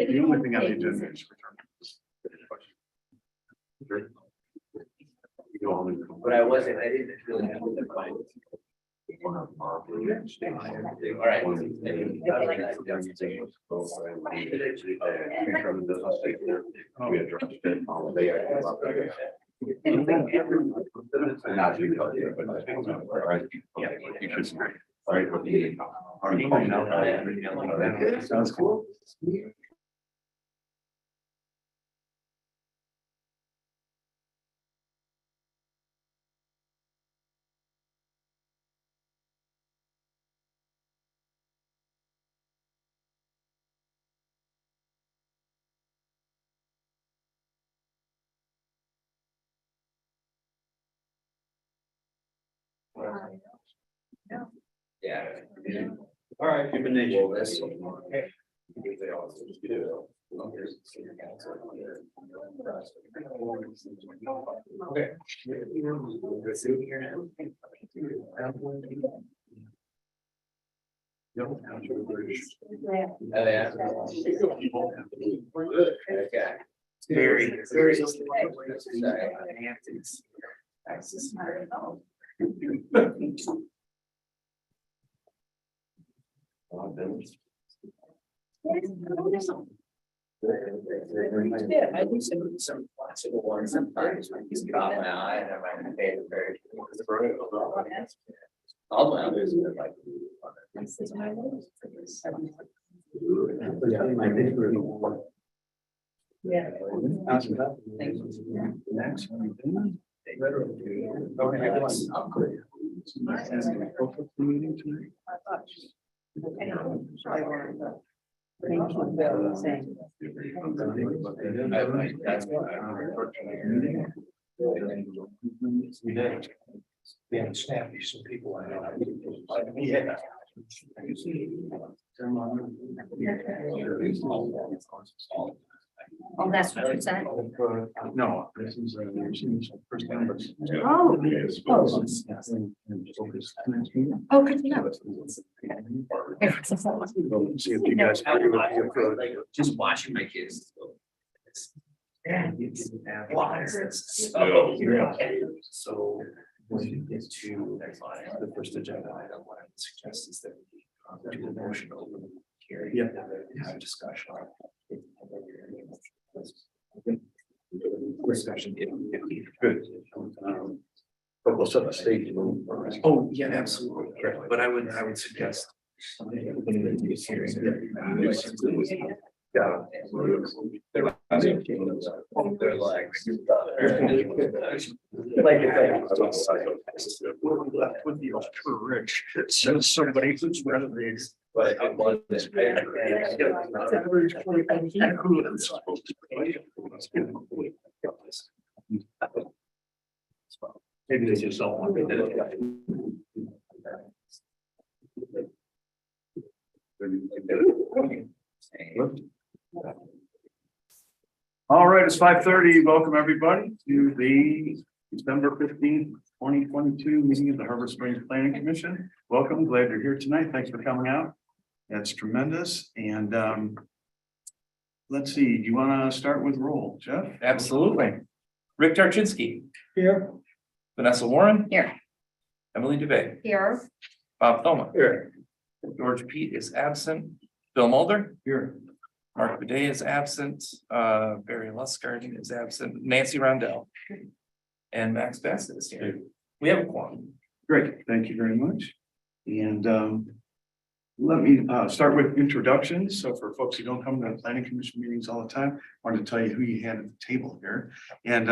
The only thing on the agenda is But I wasn't, I didn't really have to define. All right. Sounds cool. Yeah. All right, human nature. Okay. Oh, yeah. Okay. Very, very. Yeah, I do some flexible ones sometimes. When he's got my eye and I might pay it very. All my others are like. Yeah. We did. We had snappy some people I know. Yeah. Oh, that's what you said. No, this is first number. Oh. Oh, good to know. See if you guys. Like just watching my kids. Yeah. So. When you get to the first agenda item, what I would suggest is that we do the motion open hearing. Yeah. Have a discussion. Discussion if needed. Good. But we'll set the stage. Oh, yeah, absolutely. But I would suggest. Yeah. They're like. With the ultra rich, it says somebody who's rather these. But it was. Maybe they just don't want All right, it's 5:30. Welcome everybody to the December 15th, 2022 meeting of the Harbor Springs Planning Commission. Welcome, glad you're here tonight. Thanks for coming out. That's tremendous. And let's see, do you want to start with roll, Jeff? Absolutely. Rick Tarczynski. Here. Vanessa Warren. Here. Emily Dubay. Here. Bob Thoma. Here. George Pete is absent. Bill Mulder. Here. Mark Bidet is absent. Barry Lustgarten is absent. Nancy Rondell. And Max Bassett is here. We have a quorum. Great, thank you very much. And let me start with introductions. So for folks who don't come to the planning commission meetings all the time, I wanted to tell you who you had at the table here. And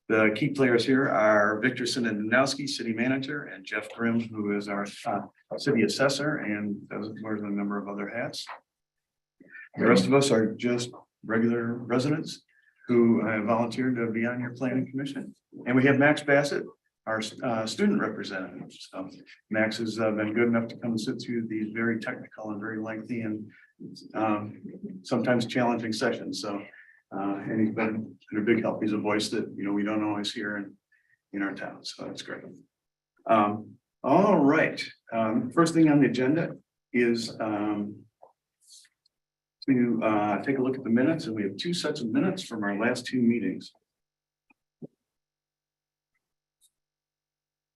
the key players here are Victor Sinanowski, city manager, and Jeff Grimm, who is our city assessor and wears a number of other hats. The rest of us are just regular residents who have volunteered to be on your planning commission. And we have Max Bassett, our student representative. So Max has been good enough to come and sit through these very technical and very lengthy and sometimes challenging sessions. So and he's been a big help. He's a voice that we don't always hear in our town. So that's great. All right. First thing on the agenda is to take a look at the minutes, and we have two sets of minutes from our last two meetings.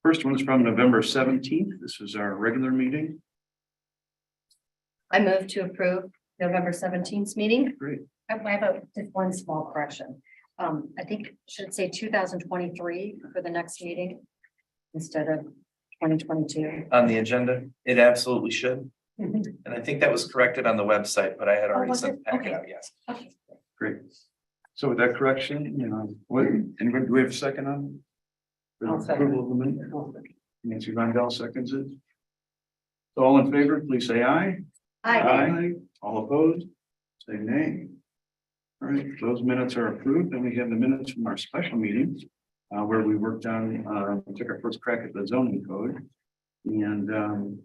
First one is from November 17th. This was our regular meeting. I move to approve November 17th meeting. Great. I have just one small correction. I think should say 2023 for the next meeting instead of 2022. On the agenda, it absolutely should. Mhm. And I think that was corrected on the website, but I had already was sent it? the packet Okay. out, yes. Okay. Great. So with that correction, what, anybody, do we have a second on? it? I'll second. Approval of the minute? Nancy Rondell seconds it. So all in favor, please say aye. Aye. All opposed, say nay. All right, those minutes are approved. Then we have the minutes from our special meeting, where we worked on, took our first crack at the zoning code. And,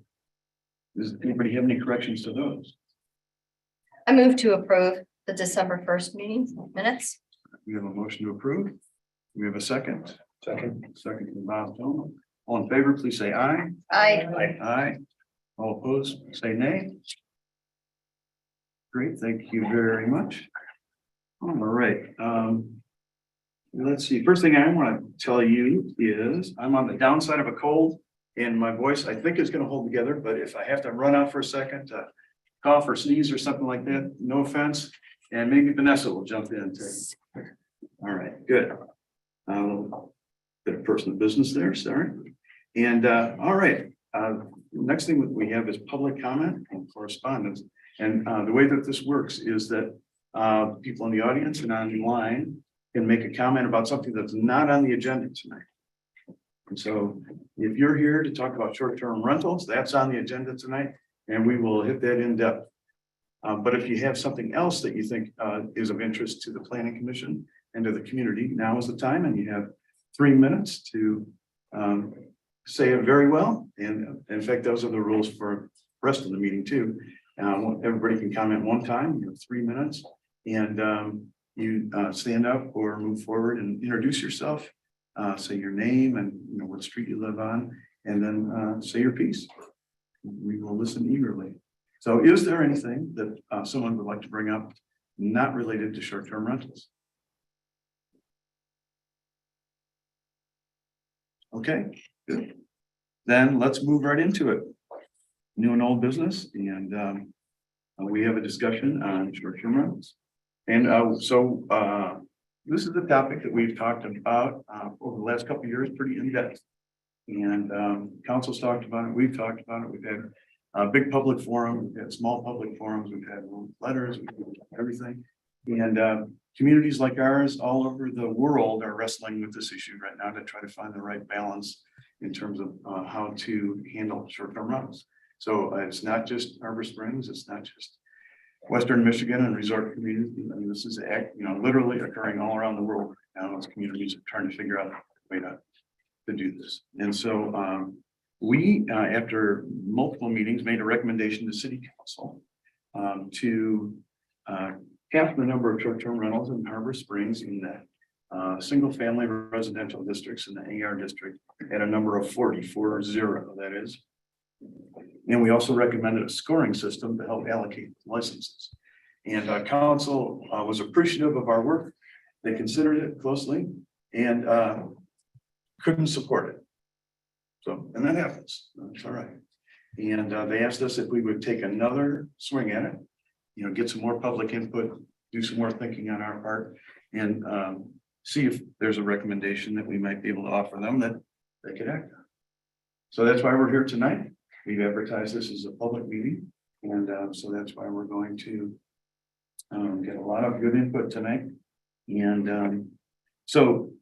does anybody have any corrections to those? I move to approve the December 1st meeting minutes. We have a motion to approve. We have a second. Second from Bob Toma. All in favor, please say aye. Aye. Aye. All opposed, say nay. Great, thank you very much. All right, let's see, first thing I want to tell you is I'm on the downside of a cold and my voice, I think, is going to hold together, but if I have to run out for a second to cough or sneeze or something like that, no offense, and maybe Vanessa will jump in too. All right, good. Bit of personal business there, sorry. And all right, next thing that we have is public comment and correspondence. And the way that this works is that people in the audience and online can make a comment about something that's not on the agenda tonight. And so if you're here to talk about short-term rentals, that's on the agenda tonight, and we will hit that in depth. But if you have something else that you think is of interest to the planning commission and to the community, now is the time, and you have 3 minutes to say it very well. And in fact, those are the rules for the rest of the meeting too. Everybody can comment one time, you have 3 minutes, and you stand up or move forward and introduce yourself, say your name and what street you live on, and then say your piece. We will listen eagerly. So is there anything that someone would like to bring up not related to short-term rentals? Okay, good. Then let's move right into it. New and old business, and we have a discussion on short-term rentals. And this is a topic that we've talked about over the last couple of years, pretty in-depth. And council's talked about it, we've talked about it, we've had a big public forum, we've had small public forums, we've had letters, we've had everything. And communities like ours all over the world are wrestling with this issue right now to try to find the right balance in terms of how to handle short-term rentals. So it's not just Harbor Springs, it's not just Western Michigan and resort communities. I mean, this is literally occurring all around the world right now as communities are trying to figure out a way to do this. And so we, after multiple meetings, made a recommendation to City Council to cap the number of short-term rentals in Harbor Springs in the single-family residential districts in the AR district at a number of 40, that is. And we also recommended a scoring system to help allocate licenses. And council was appreciative of our work. They considered it closely and couldn't support it. So, and that happens. That's all right. And they asked us if we would take another swing at it, get some more public input, do some more thinking on our part, and see if there's a recommendation that we might be able to offer them that they could act on. So that's why we're here tonight. We've advertised this as a public meeting, and so that's why we're going to get a lot of good input tonight. And so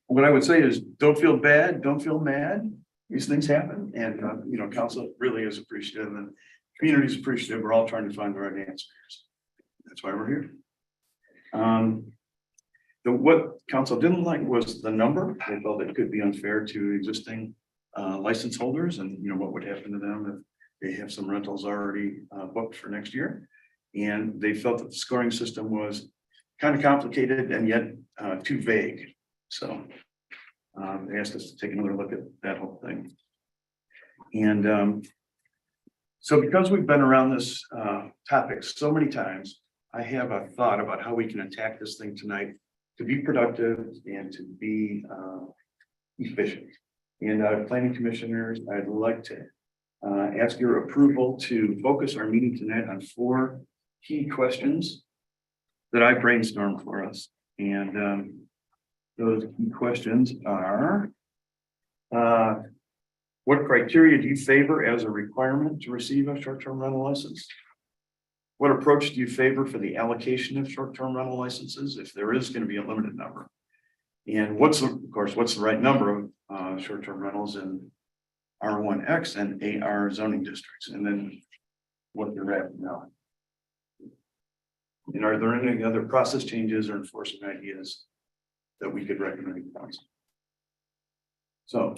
what I would say is, don't feel bad, don't feel mad. These things happen, and council really is appreciative, and community is appreciative. We're all trying to find the right answers. That's why we're here. What council didn't like was the number. They felt it could be unfair to existing license holders, and what would happen to them if they have some rentals already booked for next year. And they felt that the scoring system was kind of complicated and yet too vague. So they asked us to take another look at that whole thing. And so because we've been around this topic so many times, I have a thought about how we can attack this thing tonight to be productive and to be efficient. And planning commissioners, I'd like to ask your approval to focus our meeting tonight on 4 key questions that I brainstormed for us. And those key questions are what criteria do you favor as a requirement to receive a short-term rental license? What approach do you favor for the allocation of short-term rental licenses if there is going to be a limited number? And what's the right number of short-term rentals in R1X and AR zoning districts? And then what they're at now. And are there any other process changes or enforcement ideas that we could recommend to council? So,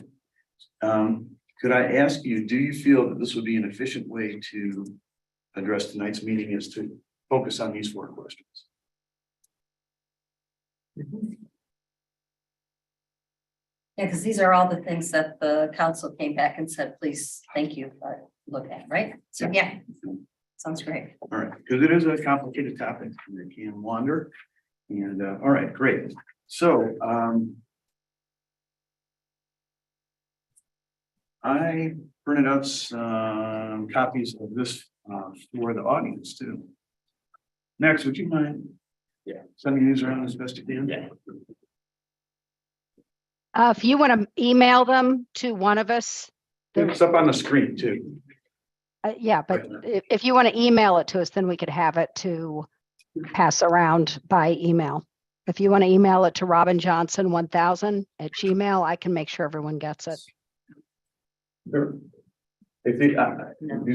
could I ask you, do you feel that this would be an efficient way to address tonight's meeting is to focus on these 4 questions? Yeah, because these are all the things that the council came back and said, please, thank you, for look at, right? So, yeah, sounds great. All right, because it is a complicated topic and it can wander. And all right, great. So I printed out some copies of this for the audience too. Next, would you mind? Yeah. Sending these around as best you can? Yeah. If you want to email them to one of us, It's up on the screen too. yeah, but if you want to email it to us, then we could have it to pass around by email. If you want to email it to robinjohnson1000@gmail, I can make sure everyone gets it. Sure. If these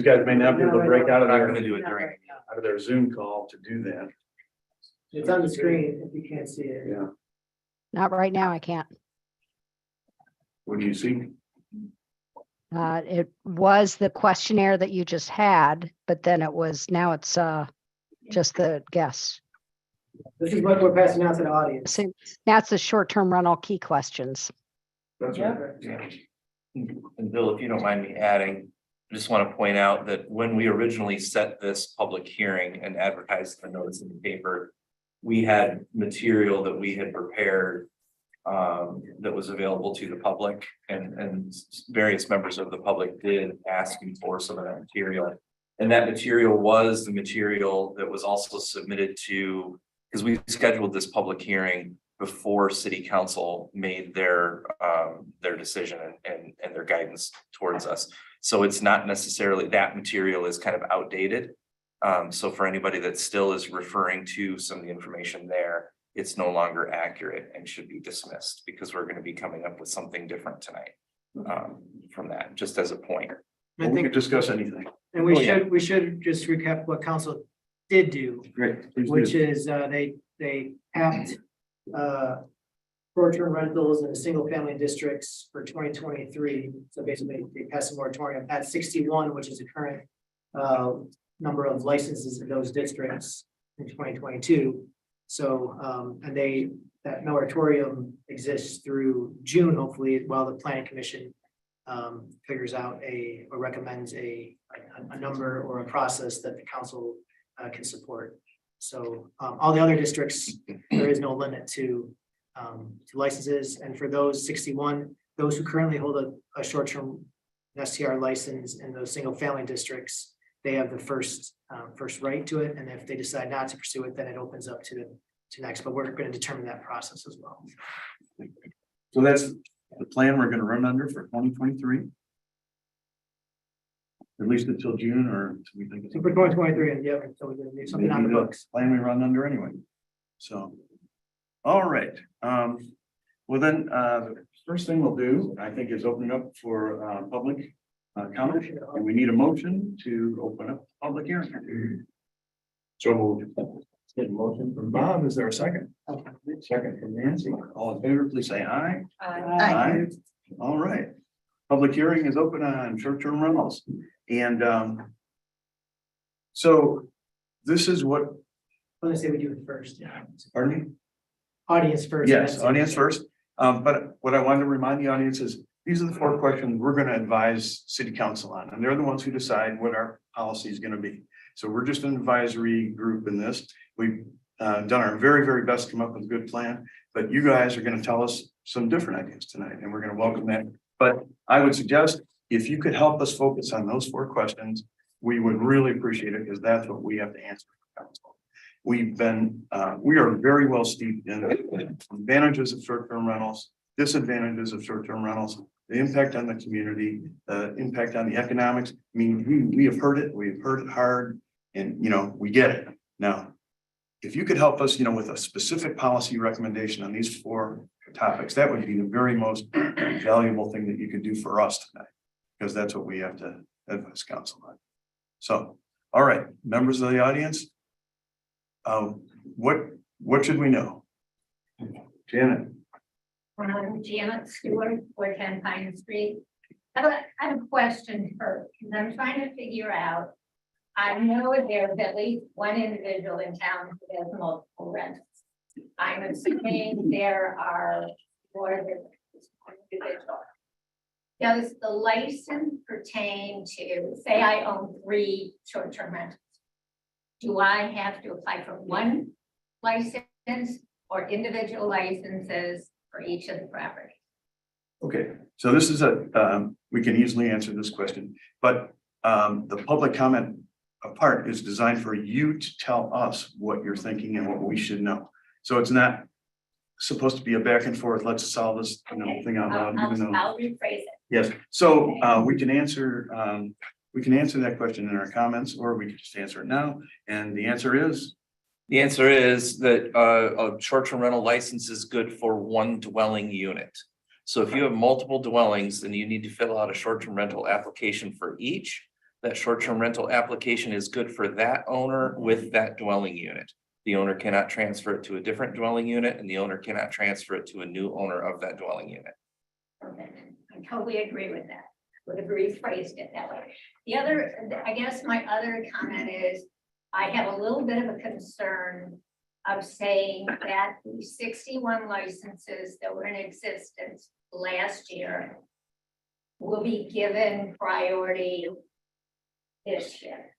guys may not be able to break out of We're not gonna their, do it during. out of their Zoom call to do that. It's on the screen if you can't see it. Yeah, Not right now, I can't. what do you see? It was the questionnaire that you just had, but then now it's just the guests. This is what we're passing out to the audience. So now it's the short-term rental key questions. That's Yeah. right. Yeah. And Bill, if you don't mind me adding, I just want to point out that when we originally set this public hearing and advertised the notice in the paper, we had material that we had prepared that was available to the public, and various members of the public did ask for some of that material. And that material was the material that was also submitted to, because we scheduled this public hearing before city council made their decision and their guidance towards us. So it's not necessarily, that material is kind of outdated. So for anybody that still is referring to some of the information there, it's no longer accurate and should be dismissed, because we're going to be coming up with something different tonight from that, just as a point. I We think, could discuss anything. and we should just recap what council did do, Great. Please do. which is they capped short-term rentals in the single-family districts for 2023. So basically, they passed a moratorium at 61, which is the current number of licenses in those districts in 2022. So, and that moratorium exists through June, hopefully, while the planning commission figures out or recommends a number or a process that the council can support. So all the other districts, there is no limit to licenses. And for those 61, those who currently hold a short-term STR license in those single-family districts, they have the first right to it. And if they decide not to pursue it, then it opens up to next. But we're going to determine that process as well. So that's the plan we're gonna run under for 2023. At least until June, or do we think? So for 2023, and yeah, so we're going to do something on the books. Plan we run under anyway. So, all right. Well then, the first thing we'll do, I think, is open it up for public comment. And we need a motion to open up public hearing. So moved. Get a motion from Bob. Is there a second? Second from Nancy. All in favor, please say aye. Aye. All right. Public hearing is open on short-term rentals. And so this is what, I'm gonna say we do it first. Yeah. pardon me? Audience first. Yes, that's it. audience first. But what I wanted to remind the audience is, these are the 4 questions we're going to advise city council on, and they're the ones who decide what our policy is going to be. So we're just an advisory group in this. We've done our very, very best to come up with a good plan, but you guys are going to tell us some different ideas tonight, and we're going to welcome that. But I would suggest if you could help us focus on those 4 questions, we would really appreciate it, because that's what we have to answer for council. We are very well steeped in advantages of short-term rentals, disadvantages of short-term rentals, the impact on the community, the impact on the economics. I mean, we have heard it, we've heard it hard, and, we get it. Now, if you could help us, with a specific policy recommendation on these 4 topics, that would be the very most valuable thing that you could do for us tonight, because that's what we have to advise council on. So, all right, members of the audience, what should we know? Janet? Janet Stewart, 410 Pine Street. I have a question first, because I'm trying to figure out. I know there's at least one individual in town who has multiple rentals. I'm assuming there are more than one individual. Does the license pertain to, say I own 3 short-term rentals? Do I have to apply for one license or individual licenses for each of the properties? Okay, so this is we can easily answer this question, but the public comment part is designed for you to tell us what you're thinking and what we should know. So it's not supposed to be a back and forth, let's solve this thing out loud. Even though, I'll rephrase it. yes, so we can answer that question in our comments, or we can just answer it now. And the answer is, that a short-term rental license is good for 1 dwelling unit. So if you have multiple dwellings, then you need to fill out a short-term rental application for each. That short-term rental application is good for that owner with that dwelling unit. The owner cannot transfer it to a different dwelling unit, and the owner cannot transfer it to a new owner of that dwelling unit. Okay, I totally agree with that. Would have rephrased it that way. The other, I guess my other comment is, I have a little bit of a concern of saying that the 61 licenses that were in existence last year will be given priority this year.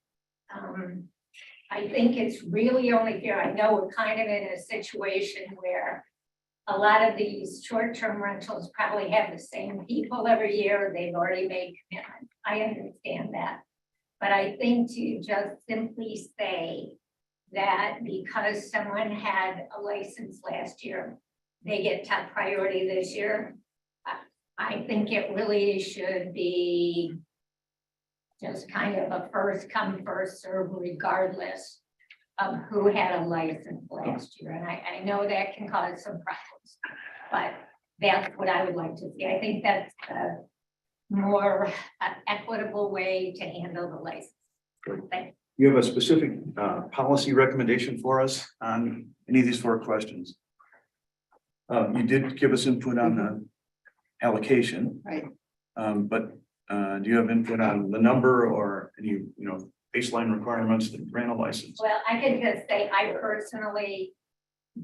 I think it's really only fair. I know we're kind of in a situation where a lot of these short-term rentals probably have the same people every year. They've already made commitments. I understand that. But I think to just simply say that because someone had a license last year, they get top priority this year. I think it really should be just kind of a first come, first serve, regardless of who had a license last year. And I know that can cause some problems, but that's what I would like to see. I think that's a more equitable way to handle the license. Thank you. you have a specific policy recommendation for us on any of these 4 questions? You did give us input on the allocation. Right. But do you have input on the number or any, baseline requirements to grant a license? Well, I can just say, I personally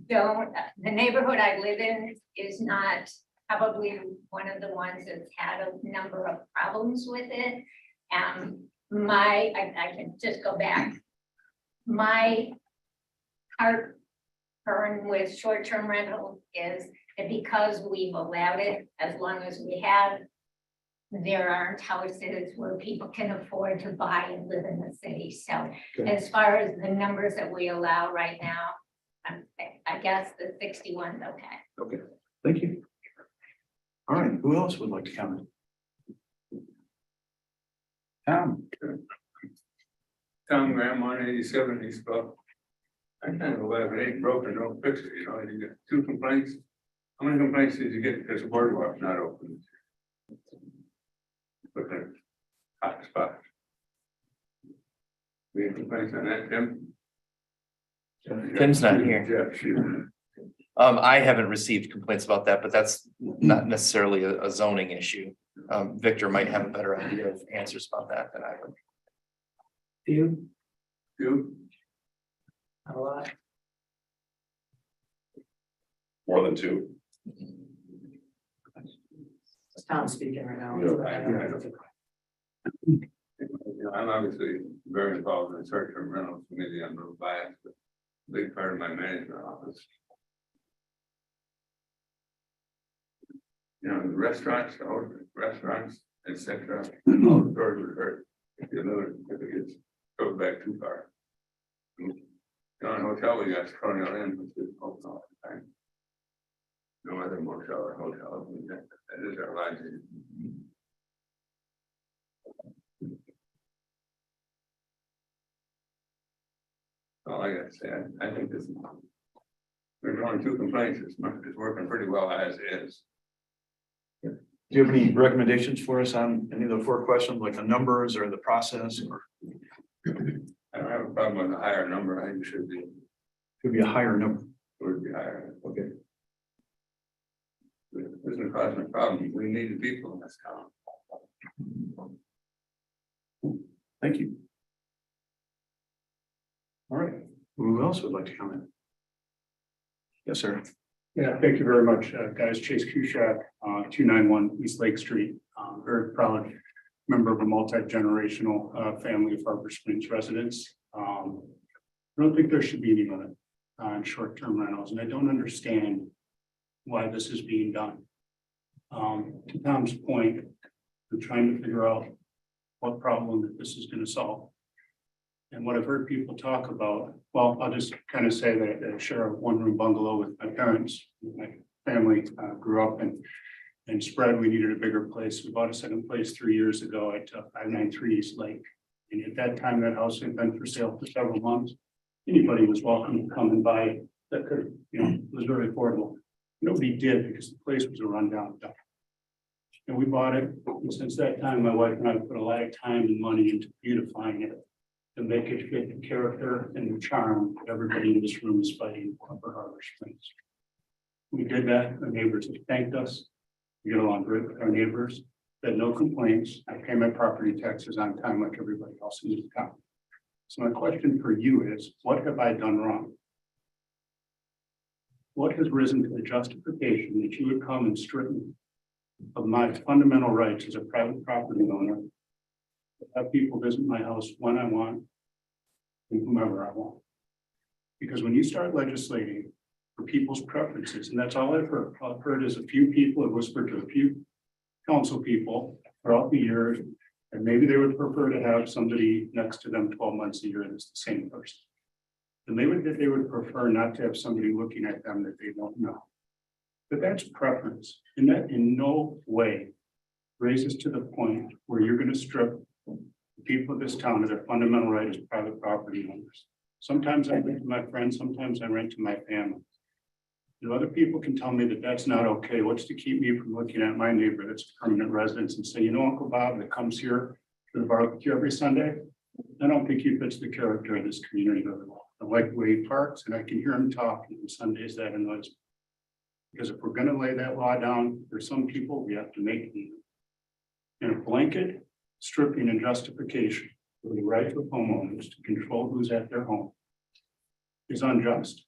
don't, the neighborhood I live in is not probably one of the ones that's had a number of problems with it. I can just go back. My heartburn with short-term rental is that because we've allowed it as long as we have, there aren't houses where people can afford to buy and live in the city. So Okay. as far as the numbers that we allow right now, I guess the 61 is okay. Okay, thank you. All right, who else would like to comment? Tom? Tom Graham, 187 East Bluff. I kind of glad it ain't broken, don't fix it, you get 2 complaints. How many complaints did you get because the boardwalk's not open? But then, hot spot. We have complaints on that, Tim? Tim's not here. Jeff, shoot. I haven't received complaints about that, but that's not necessarily a zoning issue. Victor might have a better idea of answers about that than I would. You? A lot. More than 2. It's Tom speaking right now. Yeah. You know, I'm obviously very involved in the short-term rental committee. I'm a little biased, but a big part of my management office. You know, the restaurants, et cetera, all the stores would hurt if you know, if it gets goes back too far. You know, in a hotel, we got Colonial Inn, which is open all the time. No other motel or hotel, that is our life. All I gotta say, I think this. There's only 2 complaints, it's working pretty well as is. Do you have any recommendations for us on any of the 4 questions, like the numbers or the process, or I don't have a problem with a higher number, I think it should be, could be a higher number? would be higher. Okay. This isn't causing a problem, we need the people in this town. Thank you. All right, who else would like to comment? Yes, sir. Yeah, thank you very much, guys. Chase Kushak, 291 East Lake Street. Very proud member of a multi-generational family of Harbor Springs residents. I don't think there should be any limit on short-term rentals, and I don't understand why this is being done. To Tom's point, we're trying to figure out what problem that this is going to solve. And what I've heard people talk about, well, I'll just kind of say that I share a 1-room bungalow with my parents. My family grew up and spread. We needed a bigger place. We bought a second place 3 years ago at 593 East Lake. And at that time, that house had been for sale for several months. Anybody was welcome to come and buy it. That could, it was very affordable. Nobody did because the place was a rundown dump. And we bought it. And since that time, my wife and I put a lot of time and money into beautifying it to make it fit the character and the charm that everybody in this room is fighting for Harbor Springs. We did that. Our neighbors have thanked us. We get along great with our neighbors. Had no complaints. I pay my property taxes on time like everybody else in this town. So my question for you is, what have I done wrong? What has risen to the justification that you would come and strip me of my fundamental rights as a private property owner? Have people visit my house when I want and whomever I want. Because when you start legislating for people's preferences, and that's all I've heard. All I've heard is a few people have whispered to a few council people throughout the years, and maybe they would prefer to have somebody next to them 12 months a year that's the same person. And they would prefer not to have somebody looking at them that they don't know. But that's preference, and that in no way raises to the point where you're going to strip the people of this town of their fundamental right as private property owners. Sometimes I rent to my friends, sometimes I rent to my family. If other people can tell me that that's not okay, what's to keep me from looking at my neighbor that's a permanent residence and say, you know, Uncle Bob that comes here to the barbecue every Sunday? I don't think he fits the character of this community very well. I like the way he parks, and I can hear him talking on Sundays. That annoys me. Because if we're going to lay that law down for some people, we have to make it even. And a blanket stripping and justification for the right of homeowners to control who's at their home is unjust,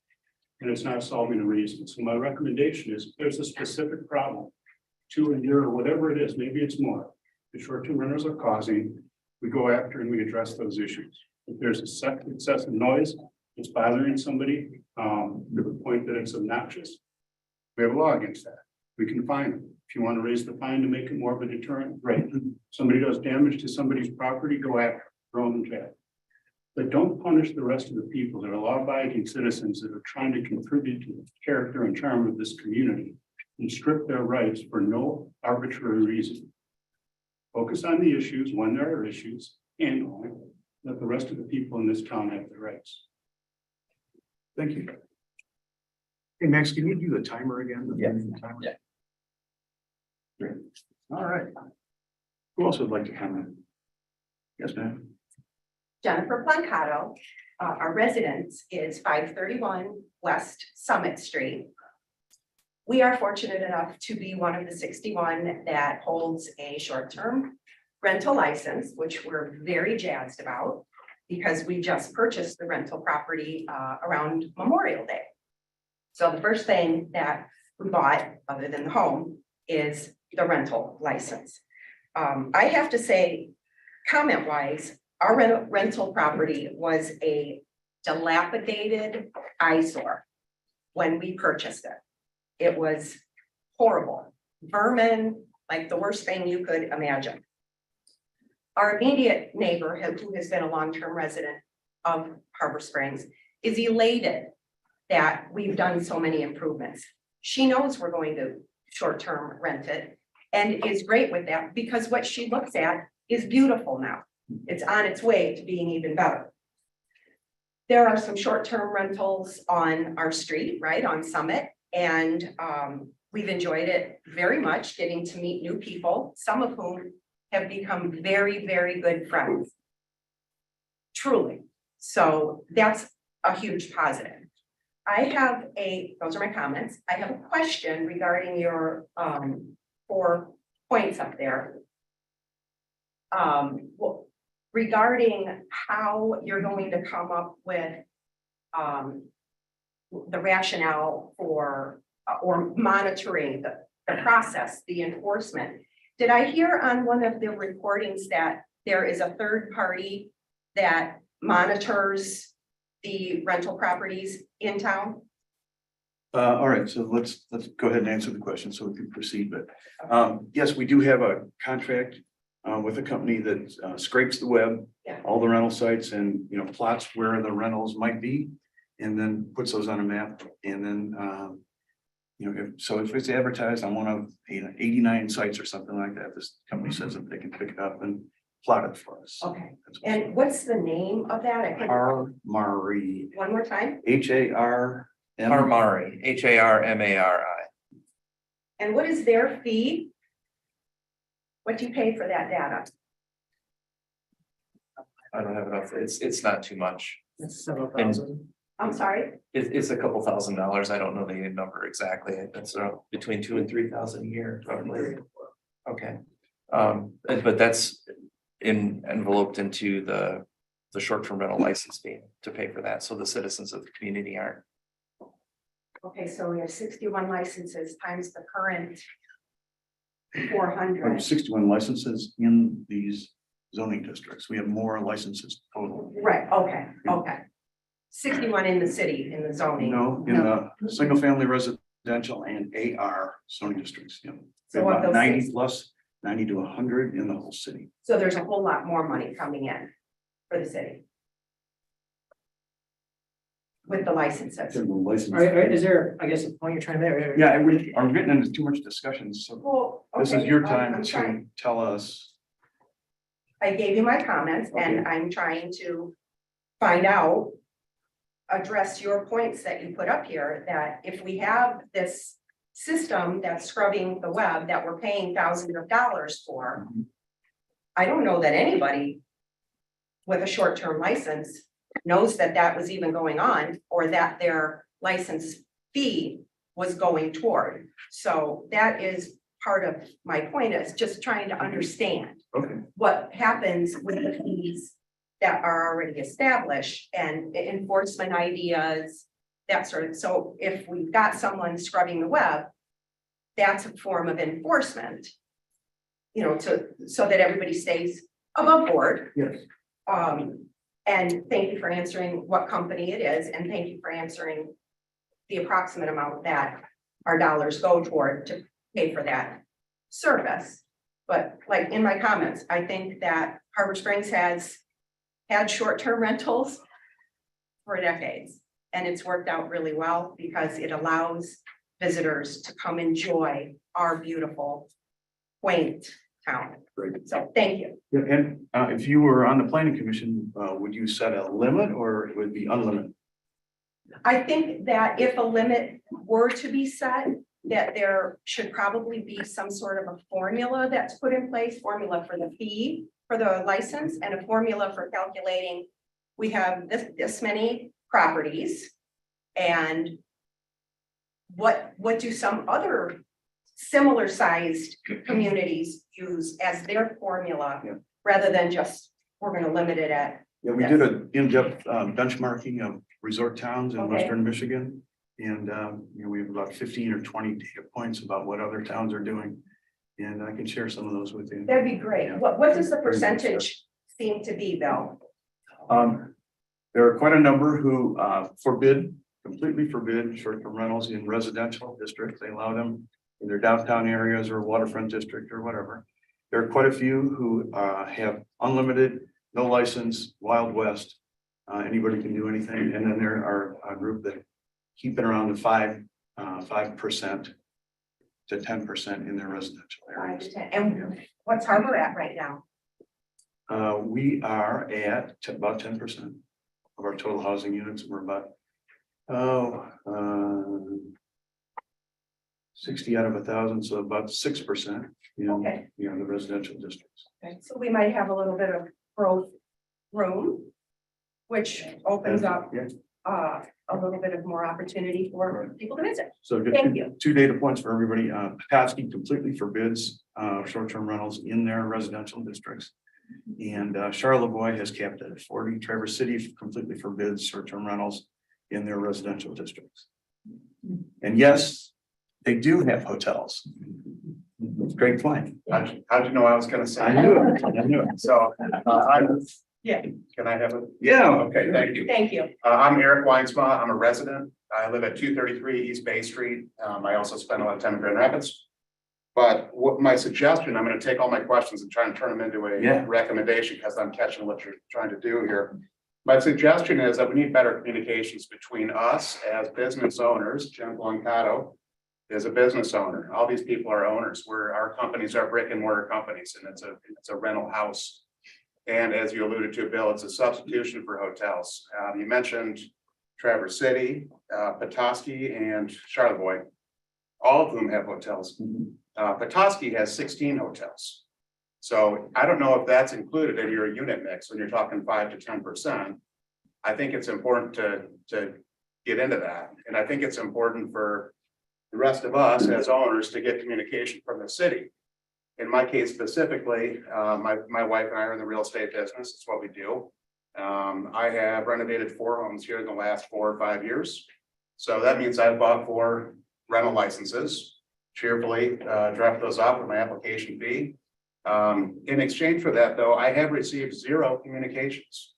and it's not solving a reason. So my recommendation is, if there's a specific problem, 2 a year or whatever it is, maybe it's more, the short-term renters are causing, we go after and we address those issues. If there's excessive noise, it's bothering somebody to the point that it's obnoxious, we have a law against that. We can fine them. If you want to raise the fine to make it more of a deterrent, great. Somebody does damage to somebody's property, go after, throw them in jail. But don't punish the rest of the people that are law-abiding citizens that are trying to contribute to the character and charm of this community and strip their rights for no arbitrary reason. Focus on the issues when there are issues, and let the rest of the people in this town have their rights. Thank you. Hey, Max, can you do the timer again? Yeah. Timer? Yeah. Great. All right. Who else would like to comment? Yes, ma'am. Jennifer Plancato. Our residence is 531 West Summit Street. We are fortunate enough to be one of the 61 that holds a short-term rental license, which we're very jazzed about because we just purchased the rental property around Memorial Day. So the first thing that we bought, other than the home, is the rental license. I have to say, comment wise, our rental property was a dilapidated eyesore when we purchased it. It was horrible, vermin, like the worst thing you could imagine. Our immediate neighbor, who has been a long-term resident of Harbor Springs, is elated that we've done so many improvements. She knows we're going to short-term rent it and is great with that because what she looks at is beautiful now. It's on its way to being even better. There are some short-term rentals on our street, right, on Summit, and we've enjoyed it very much, getting to meet new people, some of whom have become very, very good friends. Truly. So that's a huge positive. Those are my comments. I have a question regarding your 4 points up there. Regarding how you're going to come up with the rationale for or monitoring the process, the enforcement. Did I hear on one of the recordings that there is a third party that monitors the rental properties in town? All right, so let's go ahead and answer the question so we can proceed, but yes, we do have a contract with a company that scrapes the web, Yeah. all the rental sites and, you know, plots where the rentals might be, and then puts those on a map, and then you know, if it's advertised on one of 89 sites or something like that, this company says that they can pick it up and plot it for us. Okay, That's and what's the name of that? I couldn't- Harmari, One more time? HARM. Harmari, HARMARI. And what is their fee? What do you pay for that data? I don't have enough, it's not too much. It's several thousand. I'm sorry, It's a couple $1,000s. I don't know the number exactly. It's between 2,000 and 3,000 a year, probably. Okay. But that's enveloped into the short-term rental license fee to pay for that. So the citizens of the community aren't. okay, so we have 61 licenses times the current 400. 61 licenses in these zoning districts. We have more licenses total. Right, okay. 61 in the city, in the zoning. No, in the single family residential and AR zoning districts, yeah. So of About those 90 six- plus, 90 to 100 in the whole city. So there's a whole lot more money coming in for the city. With the licenses. Is there, I guess, a point you're trying to make? Yeah, I'm getting into too much discussion, so Well, this is okay, your I'm time trying. to tell us. I gave you my comments and I'm trying to find out, address your points that you put up here, that if we have this system that's scrubbing the web that we're paying thousands of dollars for, I don't know that anybody with a short-term license knows that that was even going on or that their license fee was going toward. So that is part of my point, is just trying to understand Okay, what happens with the fees that are already established and enforcement ideas, that sort of, so if we've got someone scrubbing the web, that's a form of enforcement, you know, so that everybody stays above board. yes. And thank you for answering what company it is, and thank you for answering the approximate amount that our dollars go toward to pay for that service. But like in my comments, I think that Harbor Springs has had short-term rentals for decades, and it's worked out really well because it allows visitors to come enjoy our beautiful, quaint town. Great. So thank you. Yeah, and if you were on the planning commission, would you set a limit or it would be unlimited? I think that if a limit were to be set, that there should probably be some sort of a formula that's put in place, formula for the fee for the license and a formula for calculating. We have this many properties, and what do some other similar sized communities use as their formula, Yeah. rather than just, we're gonna limit it at. Yeah, we did an in-depth benchmarking of resort towns in Okay. western Michigan. And you know, we have about 15 or 20 data points about what other towns are doing. And I can share some of those with you. That'd be great. Yeah. What is the percentage seem to be, Bill? There are quite a number who completely forbid short-term rentals in residential districts. They allow them in their downtown areas or waterfront district or whatever. There are quite a few who have unlimited, no license, Wild West. Anybody can do anything. And then there are a group that keep it around the 5% to 10% in their residential 5 areas. to 10. And what's Harbor at right now? We are at about 10% of our total housing units. We're about 60 out of 1,000, so about 6% in Okay. the residential districts. Okay, so we might have a little bit of growth room, which opens up Yeah. a little bit of more opportunity for people to visit. So just Thank you. two data points for everybody. Petoskey completely forbids short-term rentals in their residential districts. And Charlevoix has capped it at 40. Traverse City completely forbids short-term rentals in their residential districts. And yes, they do have hotels. Great point. How'd you know I was gonna say? I knew it. I knew it. So, I'm, Yeah, can I have it? Yeah. Okay, thank you. thank you. I'm Eric Weinsma. I'm a resident. I live at 233 East Bay Street. I also spend a lot of time in Grand Rapids. But what my suggestion, I'm gonna take all my questions and try and turn them into Yeah. a recommendation, because I'm catching what you're trying to do here. My suggestion is that we need better communications between us as business owners. Jim Blancato is a business owner. All these people are owners, where our companies are brick and mortar companies, and it's a rental house. And as you alluded to, Bill, it's a substitution for hotels. You mentioned Traverse City, Petoskey, and Charlevoix, all of whom have hotels. Petoskey has 16 hotels. So I don't know if that's included in your unit mix when you're talking 5 to 10%. I think it's important to get into that. And I think it's important for the rest of us as owners to get communication from the city. In my case specifically, my wife and I are in the real estate business. It's what we do. I have renovated 4 homes here in the last 4 or 5 years. So that means I've bought 4 rental licenses, cheerfully dropped those off with my application fee. In exchange for that, though, I have received 0 communications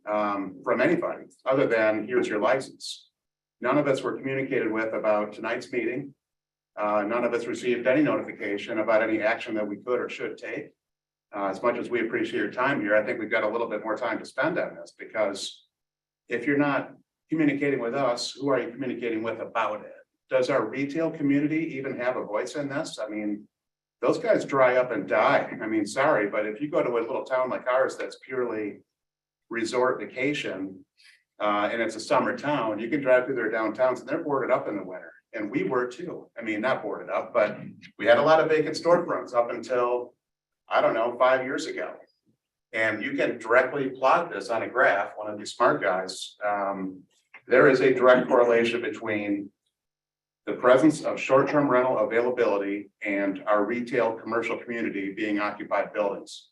from anybody other than here's your license. None of us were communicated with about tonight's meeting. None of us received any notification about any action that we could or should take. As much as we appreciate your time here, I think we've got a little bit more time to spend on this, because if you're not communicating with us, who are you communicating with about it? Does our retail community even have a voice in this? I mean, those guys dry up and die. I mean, sorry, but if you go to a little town like ours that's purely resort vacation, and it's a summer town, you can drive through their downtowns and they're boarded up in the winter. And we were too. I mean, not boarded up, but we had a lot of vacant storefronts up until, I don't know, 5 years ago. And you can directly plot this on a graph, one of these smart guys. There is a direct correlation between the presence of short-term rental availability and our retail commercial community being occupied buildings.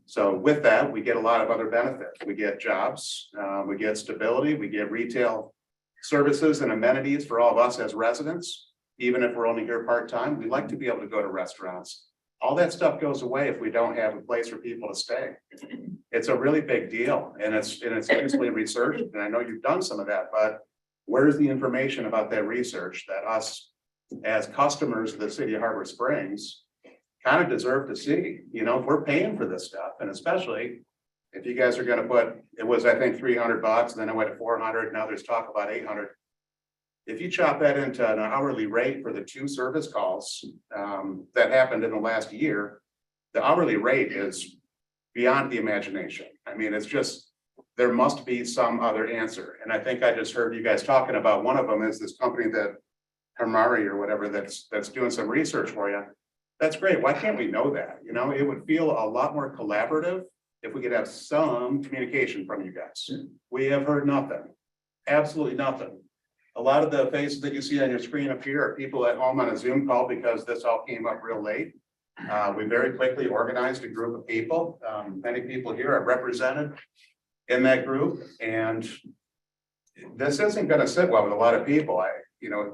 So with that, we get a lot of other benefits. We get jobs, we get stability, we get retail services and amenities for all of us as residents. Even if we're only here part-time, we like to be able to go to restaurants. All that stuff goes away if we don't have a place for people to stay. It's a really big deal, and it's easily researched, and I know you've done some of that, but where's the information about that research that us as customers of the city of Harbor Springs kind of deserve to see? You know, if we're paying for this stuff, and especially if you guys are gonna put, it was, I think, $300, and then it went to 400, now there's talk about 800. If you chop that into an hourly rate for the 2 service calls that happened in the last year, the hourly rate is beyond the imagination. I mean, it's just, there must be some other answer. And I think I just heard you guys talking about, one of them is this company that Hamari or whatever that's doing some research for you. That's great. Why can't we know that? You know, it would feel a lot more collaborative if we could have some communication from you guys. We have heard nothing, absolutely nothing. A lot of the faces that you see on your screen up here are people at home on a Zoom call because this all came up real late. We very quickly organized a group of people. Many people here are represented in that group, and this isn't going to sit well with a lot of people.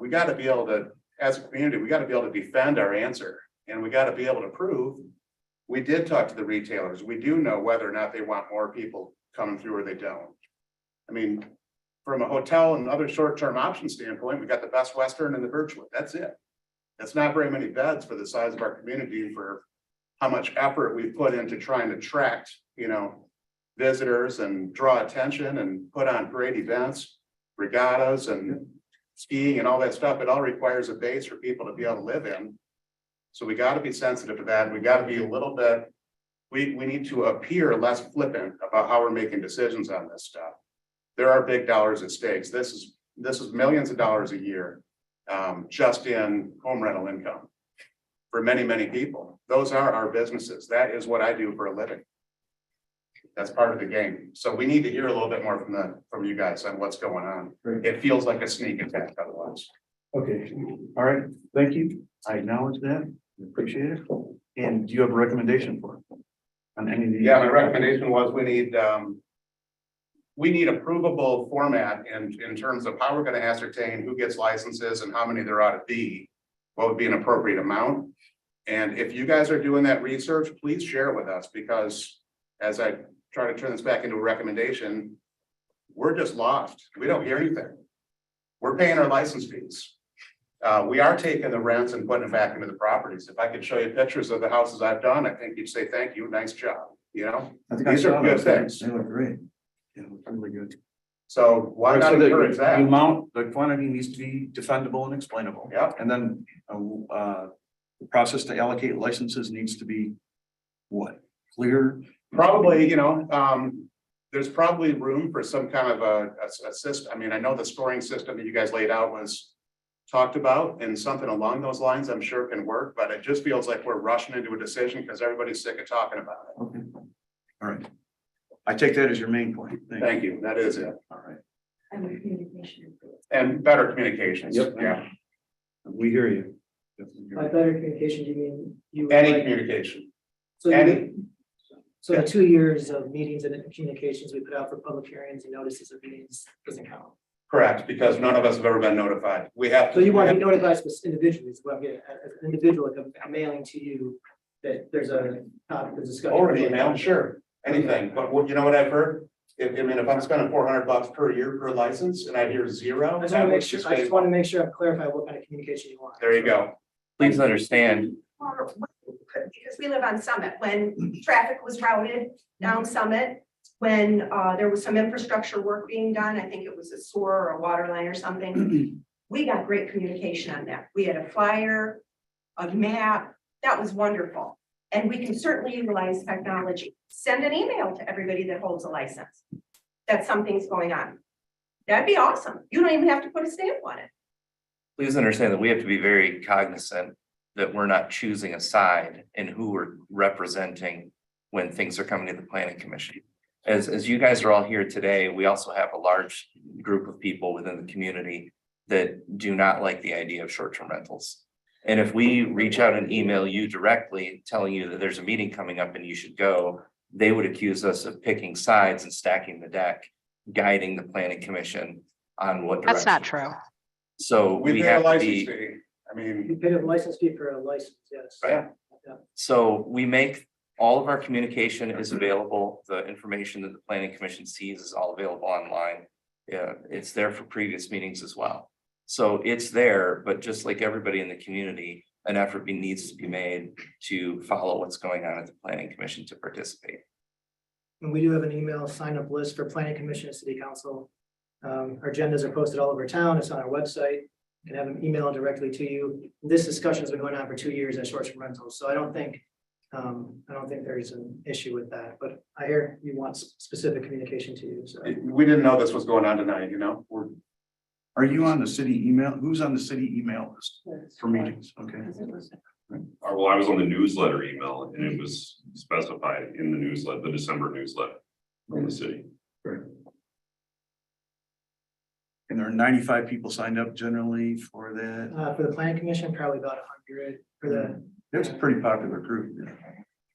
We got to be able to, as a community, we got to be able to defend our answer, and we got to be able to prove We did talk to the retailers. We do know whether or not they want more people coming through or they don't. I mean, from a hotel and other short-term option standpoint, we got the Best Western and the Birchwood. That's it. That's not very many beds for the size of our community for how much effort we've put into trying to attract, visitors and draw attention and put on great events, regattas and skiing and all that stuff. It all requires a base for people to be able to live in. So we got to be sensitive to that. We got to be a little bit, we need to appear less flippant about how we're making decisions on this stuff. There are big dollars at stakes. This is millions of dollars a year, just in home rental income for many, many people. Those are our businesses. That is what I do for a living. That's part of the game. So we need to hear a little bit more from you guys on what's going on. Great. It feels like a sneak attack otherwise. Okay, all right, thank you. I acknowledge that, appreciate it. And do you have a recommendation for it? On any of these? Yeah, my recommendation was we need approvable format in terms of how we're going to ascertain who gets licenses and how many there ought to be. What would be an appropriate amount? And if you guys are doing that research, please share it with us, because as I try to turn this back into a recommendation, we're just lost. We don't hear anything. We're paying our license fees. We are taking the rents and putting it back into the properties. If I could show you pictures of the houses I've done, I think you'd say, thank you, nice job, I think I These saw are good those. things. They look great. Yeah, look really good. So why not So the- encourage The that? amount, the quantity needs to be defendable and explainable. Yep. And then, the process to allocate licenses needs to be what? Clear? Probably, there's probably room for some kind of a system. I mean, I know the scoring system that you guys laid out was talked about, and something along those lines, I'm sure can work, but it just feels like we're rushing into a decision because everybody's sick of talking about it. Okay. All right. I take that as your main point. Thank you. That is it. All right. And better communications. Yep. Yeah, We hear you. Definitely hear By you. better communication, you mean you? would any like- communication, So you- any. So the 2 years of meetings and communications we put out for public hearings and notices of meetings doesn't count. Correct, because none of us have ever been notified. We have. So you want to be notified individually, is what I'm getting at, as an individual, like I'm mailing to you that there's a discussion. Or an email, sure, anything, but you know what I've heard? If I'm spending $400 per year per license and I hear zero. I just want to make sure, I just want to make sure I clarify what kind of communication you want. There you go. Please understand, Because we live on Summit, when traffic was routed down Summit, when there was some infrastructure work being done, I think it was a sewer or a water line or something. We got great communication on that. We had a flyer, a map, that was wonderful. And we can certainly utilize technology. Send an email to everybody that holds a license that something's going on. That'd be awesome. You don't even have to put a stamp on it. please understand that we have to be very cognizant that we're not choosing a side in who we're representing when things are coming to the planning commission. As you guys are all here today, we also have a large group of people within the community that do not like the idea of short-term rentals. And if we reach out and email you directly, telling you that there's a meeting coming up and you should go, they would accuse us of picking sides and stacking the deck, guiding the planning commission on what direction. That's not true. So We we pay a have to license be. fee. I mean, You pay a license fee for a license, yes. Right. So we make, all of our communication is available. The information that the planning commission sees is all available online. Yeah, it's there for previous meetings as well. So it's there, but just like everybody in the community, an effort needs to be made to follow what's going on at the planning commission to participate. And we do have an email sign up list for planning commission and city council. Our agendas are posted all over town. It's on our website. You can have them email directly to you. This discussion has been going on for 2 years at short-term rentals, so I don't think there's an issue with that, but I hear you want specific communication to you, so. we didn't know this was going on tonight, Are you on the city email? Who's on the city email list for meetings? Okay. Well, I was on the newsletter email and it was specified in the newsletter, the December newsletter from the city. And there are 95 people signed up generally for that. For the planning commission, probably about 100 for the. It's a pretty popular group.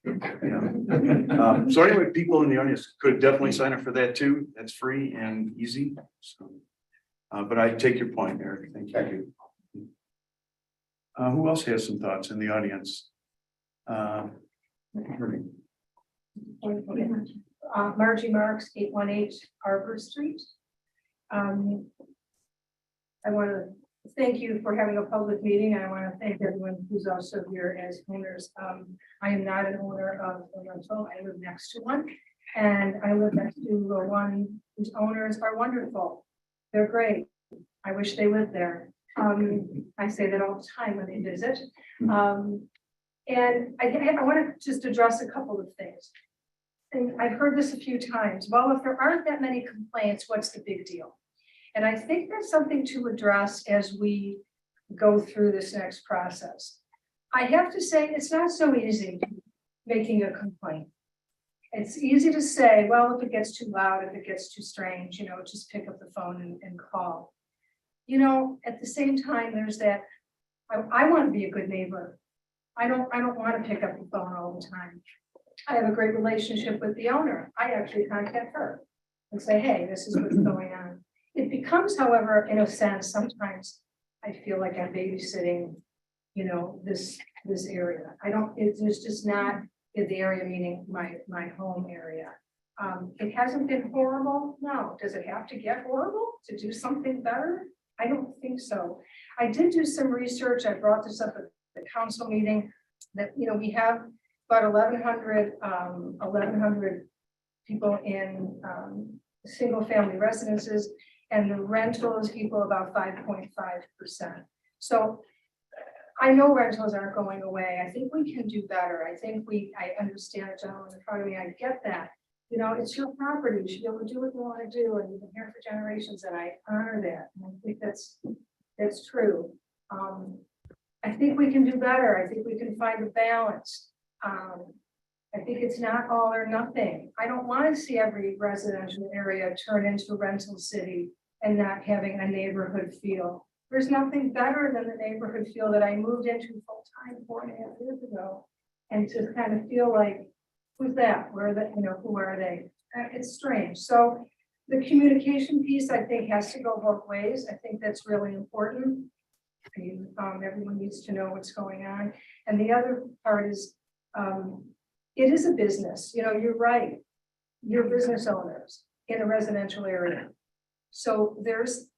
Yeah. So anyway, people in the audience could definitely sign up for that too. That's free and easy. So, but I take your point, Eric. Thank you. Who else has some thoughts in the audience? Margie Marks, 818 Arbor Street. I want to thank you for having a public meeting. I want to thank everyone who's also here as owners. I am not an owner of a rental. I live next to one. And I live next to one whose owners are wonderful. They're great. I wish they lived there. I say that all the time when they visit. And I want to just address a couple of things. And I've heard this a few times. Well, if there aren't that many complaints, what's the big deal? And I think that's something to address as we go through this next process. I have to say, it's not so easy making a complaint. It's easy to say, well, if it gets too loud, if it gets too strange, just pick up the phone and call. At the same time, there's that, I want to be a good neighbor. I don't want to pick up the phone all the time. I have a great relationship with the owner. I actually contact her and say, hey, this is what's going on. It becomes, however, in a sense, sometimes I feel like I'm babysitting, this area. It's just not in the area, meaning my home area. It hasn't been horrible. No. Does it have to get horrible to do something better? I don't think so. I did do some research. I brought this up at the council meeting that, we have about 1,100 people in single family residences, and the rentals equal about 5.5%. So I know rentals aren't going away. I think we can do better. I understand the gentleman in front of me. I get that. It's your property. You should be able to do what you want to do, and you've been here for generations, and I honor that. And I think that's true. I think we can do better. I think we can find a balance. I think it's not all or nothing. I don't want to see every residential area turn into a rental city and not having a neighborhood feel. There's nothing better than the neighborhood feel that I moved into full time 4.5 years ago, and to kind of feel like, who's that? Where are they? Who are they? It's strange. So the communication piece, I think, has to go both ways. I think that's really important. Everyone needs to know what's going on. And the other part is, it is a business. You're right. You're business owners in a residential area. So there's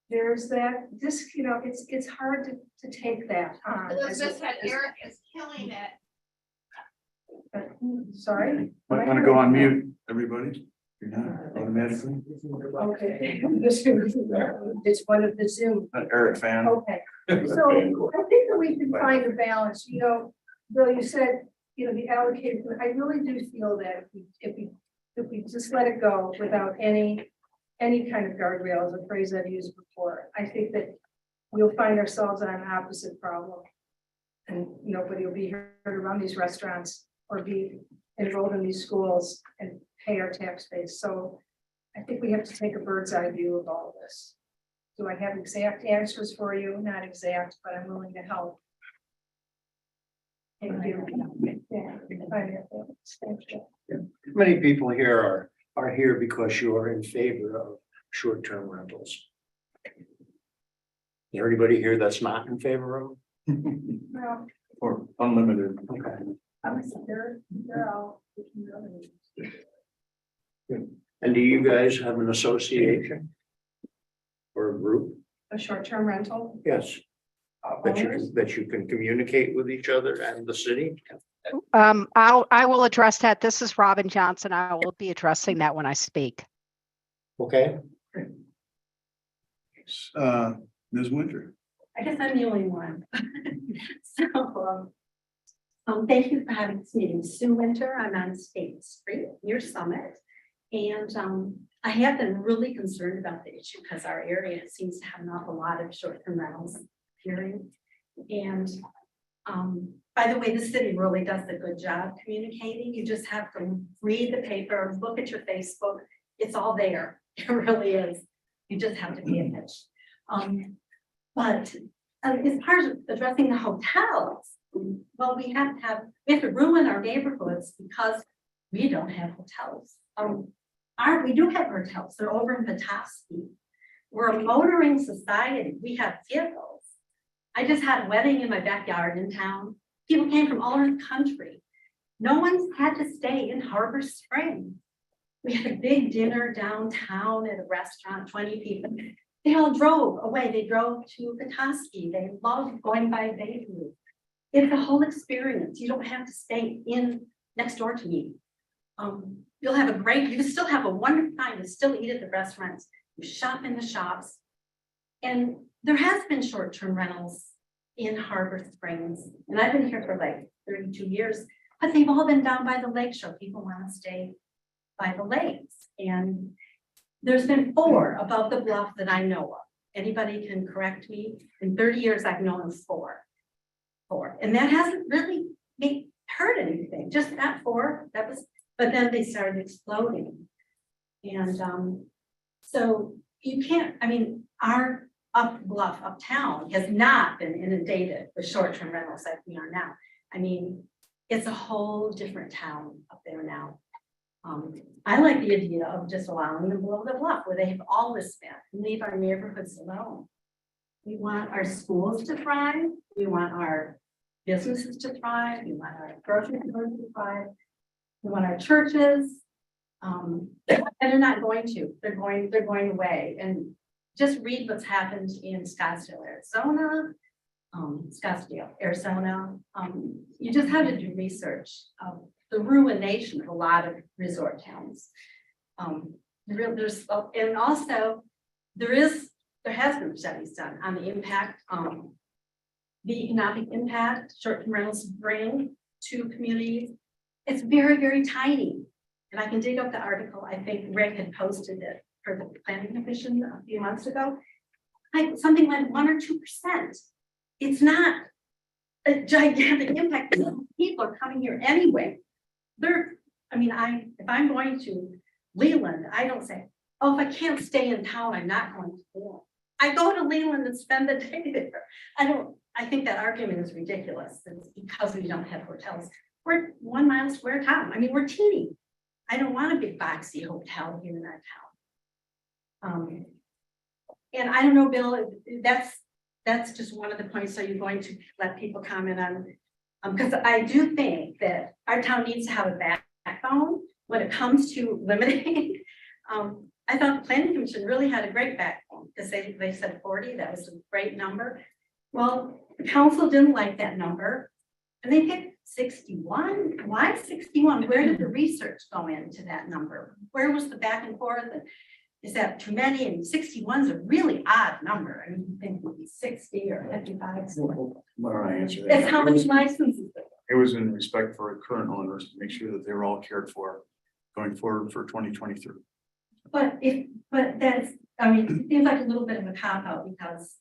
that, it's hard to take that on. Elizabeth said Eric is killing it. Sorry? Might want to go on mute, everybody. You're not automatically. Okay. It's one of the Zoom. An Eric fan. Okay. So I think that we can find a balance. Bill, you said, the allocation, I really do feel that if we just let it go without any kind of guardrails, a phrase I've used before, I think that we'll find ourselves on an opposite problem. And nobody will be here to run these restaurants or be enrolled in these schools and pay our tax base. So I think we have to take a bird's eye view of all of this. Do I have exact answers for you? Not exact, but I'm willing to help. Thank you. Many people here are here because you are in favor of short-term rentals. Is there anybody here that's not in favor of them? Well, Or unlimited. Okay. they're all. And do you guys have an association? Or a group? A short-term rental. Yes. That you can communicate with each other and the city? I will address that. This is Robin Johnson. I will be addressing that when I speak. Okay. Ms. Winter. I guess I'm the only one. So, thank you for having this meeting. Sue Winter, I'm on State Street near Summit. And I have been really concerned about the issue because our area seems to have an awful lot of short-term rentals appearing. And by the way, the city really does a good job communicating. You just have to read the paper, look at your Facebook. It's all there. It really is. You just have to pay attention. But as part of addressing the hotels, well, we have to ruin our neighborhoods because we don't have hotels. We do have hotels. They're over in Petoskey. We're a motoring society. We have vehicles. I just had a wedding in my backyard in town. People came from all over the country. No one's had to stay in Harbor Springs. We had a big dinner downtown at a restaurant, 20 people. They all drove away. They drove to Petoskey. They loved going by Bayview. It's a whole experience. You don't have to stay in next door to me. You'll have a great, you still have a wonderful time. You still eat at the restaurants. You shop in the shops. And there has been short-term rentals in Harbor Springs. And I've been here for like 32 years, but they've all been down by the lake shore. People want to stay by the lakes. And there's been 4 above the bluff that I know of. Anybody can correct me. In 30 years, I've known of 4. And that hasn't really hurt anything, just that 4, that was, but then they started exploding. And so you can't, I mean, our up bluff uptown has not been inundated with short-term rentals like we are now. I mean, it's a whole different town up there now. I like the idea of just allowing them below the bluff where they have always been, and leave our neighborhoods alone. We want our schools to thrive. We want our businesses to thrive. We want our grocery stores to thrive. We want our churches. And they're not going to. They're going away. And just read what's happened in Scottsdale, Arizona. You just have to do research of the ruination of a lot of resort towns. And also there has been studies done on the impact, the economic impact short-term rentals bring to communities. It's very, very tiny. And I can dig up the article. I think Rick had posted it for the Planning Commission a few months ago. Something like 1 or 2%. It's not a gigantic impact. People are coming here anyway. If I'm going to Leland, I don't say, oh, if I can't stay in town, I'm not going to Leland. I go to Leland and spend the day there. I think that argument is ridiculous. It's because we don't have hotels. We're 1 mile square town. I mean, we're teeny. I don't want a big boxy hotel here in our town. And I don't know, Bill, that's just one of the points. Are you going to let people comment on? Because I do think that our town needs to have a backbone when it comes to limiting. I thought the Planning Commission really had a great backbone because they said 40, that was a great number. Well, the council didn't like that number and they picked 61. Why 61? Where did the research go into that number? Where was the back and forth? And is that too many? And 61 is a really odd number. I mean, you think it would be 60 or 55. Why don't I answer that? It's how much licenses. It was in respect for current owners to make sure that they were all cared for going forward for 2023. But that's, I mean, it seems like a little bit of a cop out because,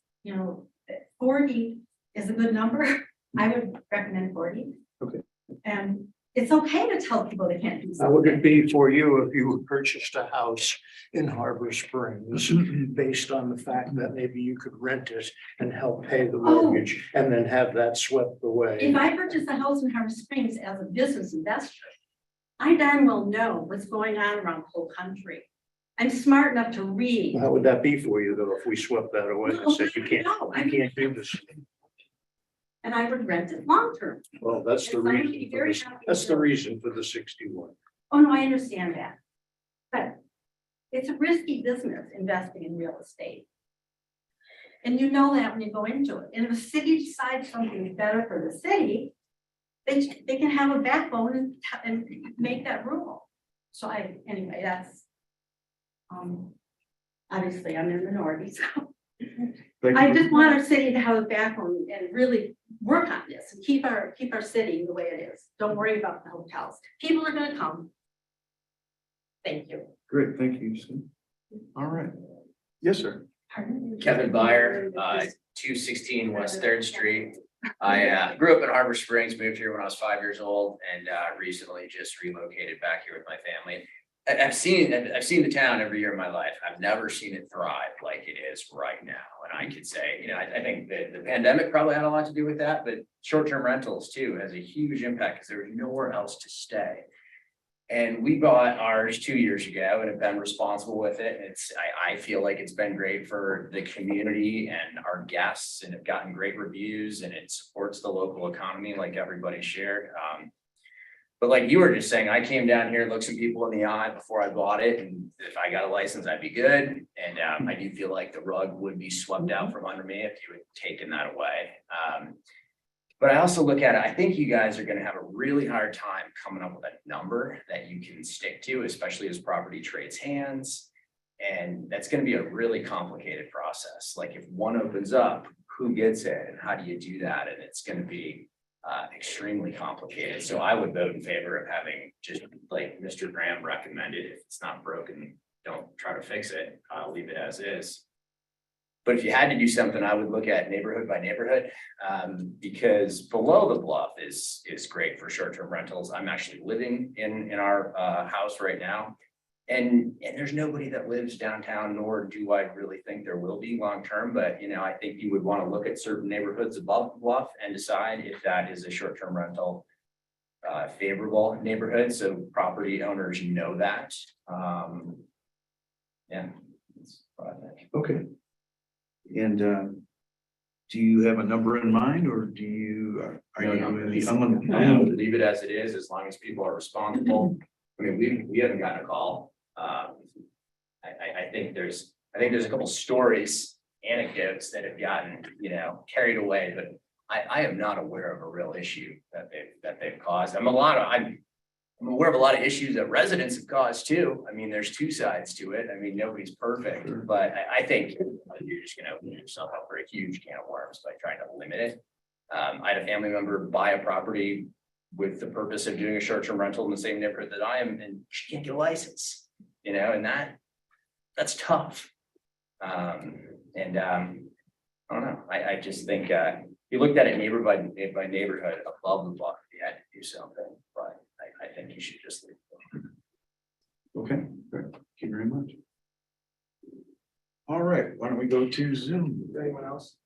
40 is a good number. I would recommend 40. Okay. And it's okay to tell people they can't do How would it something. be for you if you purchased a house in Harbor Springs based on the fact that maybe you could rent it and help pay the mortgage and then have that swept away? If I purchase a house in Harbor Springs as a business investor, I darn well know what's going on around the whole country. I'm smart enough to read. How would that be for you though, if we swept that away and said you can't do this? And I would rent it long-term. Well, that's the And somebody reason. be for very this- happy That's with the it. reason for the 61. Oh, no, I understand that. But it's a risky business investing in real estate. And you know that when you go into it. And if a city decides something is better for the city, they can have a backbone and make that rule. So anyway, that's obviously I'm in the minority, so. I just want our city to have a backbone and really work on this and keep our city the way it is. Don't worry about the hotels. People are gonna come. Thank you. Great, thank you, Sue. All right. Yes, sir. Kevin Byer, 216 West Third Street. I grew up in Harbor Springs, moved here when I was 5 years old, and recently just relocated back here with my family. I've seen the town every year of my life. I've never seen it thrive like it is right now. And I could say, I think that the pandemic probably had a lot to do with that, but short-term rentals too has a huge impact because there was nowhere else to stay. And we bought ours 2 years ago and have been responsible with it. I feel like it's been great for the community and our guests and have gotten great reviews and it supports the local economy like everybody shared. But like you were just saying, I came down here, looked some people in the eye before I bought it, and if I got a license, I'd be good. And I do feel like the rug would be swept out from under me if you had taken that away. But I also look at it, I think you guys are gonna have a really hard time coming up with a number that you can stick to, especially as property trades hands. And that's gonna be a really complicated process. Like if one opens up, who gets it and how do you do that? And it's gonna be extremely complicated. So I would vote in favor of having just like Mr. Graham recommended, if it's not broken, don't try to fix it, leave it as is. But if you had to do something, I would look at neighborhood by neighborhood, because below the bluff is great for short-term rentals. I'm actually living in our house right now. And there's nobody that lives downtown, nor do I really think there will be long-term, but you know, I think you would want to look at certain neighborhoods above the bluff and decide if that is a short-term rental favorable neighborhood, so property owners know that. Yeah. That's what I think. Okay. And do you have a number in mind, or do you, are you unlimited? Leave it as it is, as long as people are responsible. I mean, we haven't gotten a call. I think there's a couple stories, anecdotes that have gotten, you know, carried away, but I am not aware of a real issue that they've caused. I'm aware of a lot of issues that residents have caused too. I mean, there's two sides to it. I mean, nobody's perfect, but I think you're just gonna open yourself up for a huge can of worms by trying to limit it. I had a family member buy a property with the purpose of doing a short-term rental in the same neighborhood that I am, and she can't get a license, you know, and that's tough. I don't know. I just think you looked at it neighborhood by neighborhood above the block, you had to do something, but I think you should just leave it. Okay, great. Thank you very much. All right, why don't we go to Zoom? Is there anyone else?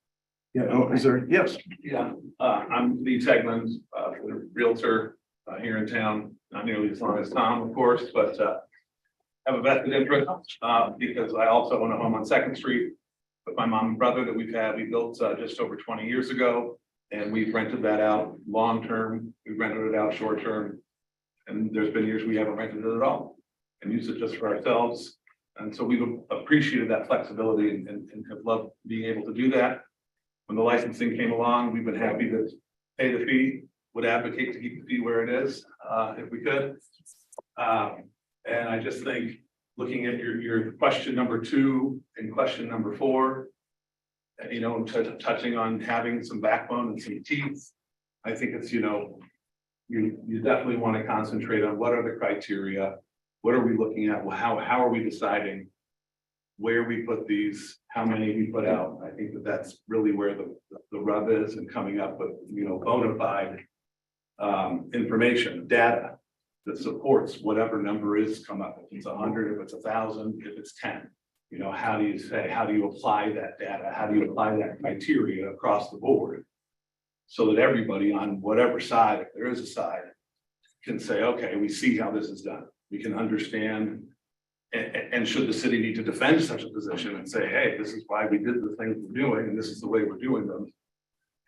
Yeah, oh, is there? Yes. Yeah, I'm Lee Tegman, the Realtor here in town, not nearly as long as Tom, of course, but have a vested interest because I also own a home on Second Street with my mom and brother that we built just over 20 years ago, and we've rented that out long-term, we've rented it out short-term, and there's been years we haven't rented it at all and used it just for ourselves. And so we've appreciated that flexibility and have loved being able to do that. When the licensing came along, we've been happy to pay the fee, would advocate to keep the fee where it is, if we could. And I just think, looking at your question number 2 and question number 4, you know, touching on having some backbone and some teeth, I think it's, you know, you definitely want to concentrate on what are the criteria, what are we looking at, how are we deciding where we put these, how many we put out. I think that's really where the rub is, and coming up with, you know, bona fide information, data that supports whatever number is come up. If it's 100, if it's 1,000, if it's 10, you know, how do you apply that data? How do you apply that criteria across the board? So that everybody on whatever side, if there is a side, can say, okay, we see how this is done. We can understand. And should the city need to defend such a position and say, hey, this is why we did the things we're doing, and this is the way we're doing them,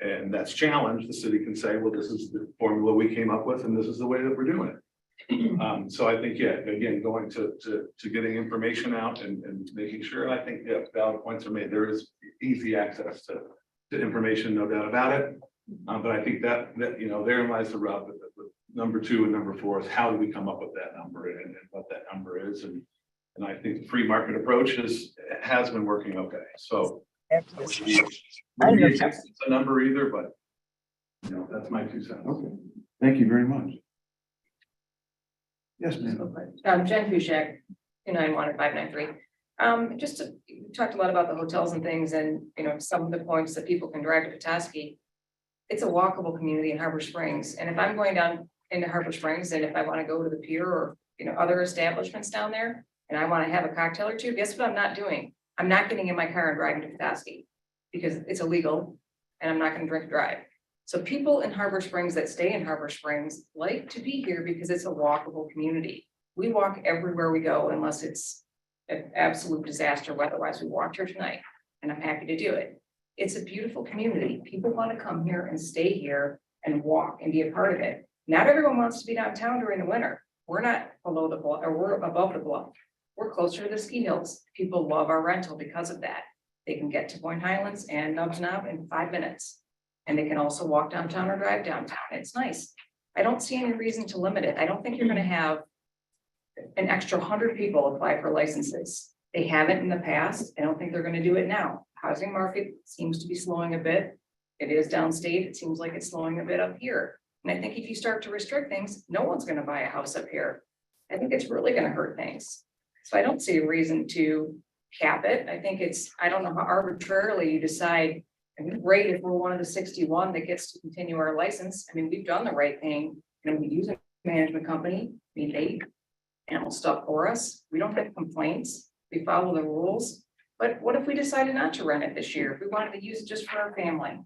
and that's challenged, the city can say, well, this is the formula we came up with, and this is the way that we're doing it. So I think, yeah, again, going to getting information out and making sure, and I think, yeah, valid points are made. There is easy access to information, no doubt about it. But I think that you know, therein lies the rub. With number 2 and number 4 is how do we come up with that number and what that number is, and I think the free market approach has been working okay. So maybe it's a number either, but you know, that's my 2 cents. Okay, thank you very much. Yes, ma'am. Jen Hushak, 291-593. You talked a lot about the hotels and things, and you know, some of the points that people can drive to Petoskey. It's a walkable community in Harbor Springs, and if I'm going down into Harbor Springs, and if I want to go to the pier or you know other establishments down there, and I want to have a cocktail or two, guess what I'm not doing? I'm not getting in my car and driving to Petoskey because it's illegal, and I'm not going to drink and drive. So people in Harbor Springs that stay in Harbor Springs like to be here because it's a walkable community. We walk everywhere we go unless it's an absolute disaster weather-wise. We walked here tonight and I'm happy to do it. It's a beautiful community. People want to come here and stay here and walk and be a part of it. Not everyone wants to be downtown during the winter. We're not below the bluff, or we're above the bluff. We're closer to the ski hills. People love our rental because of that. They can get to Point Highlands and Nubs Knob in 5 minutes. And they can also walk downtown or drive downtown. It's nice. I don't see any reason to limit it. I don't think you're gonna have an extra 100 people apply for licenses. They haven't in the past. I don't think they're gonna do it now. Housing market seems to be slowing a bit. It is downstate. It seems like it's slowing a bit up here. And I think if you start to restrict things, no one's gonna buy a house up here. I think it's really gonna hurt things. So I don't see a reason to cap it. I think I don't know how arbitrarily you decide. I mean, great if we're one of the 61 that gets to continue our license. I mean, we've done the right thing. And we use a management company. They handle stuff for us. We don't have complaints. We follow the rules. But what if we decided not to rent it this year? If we wanted to use it just for our family?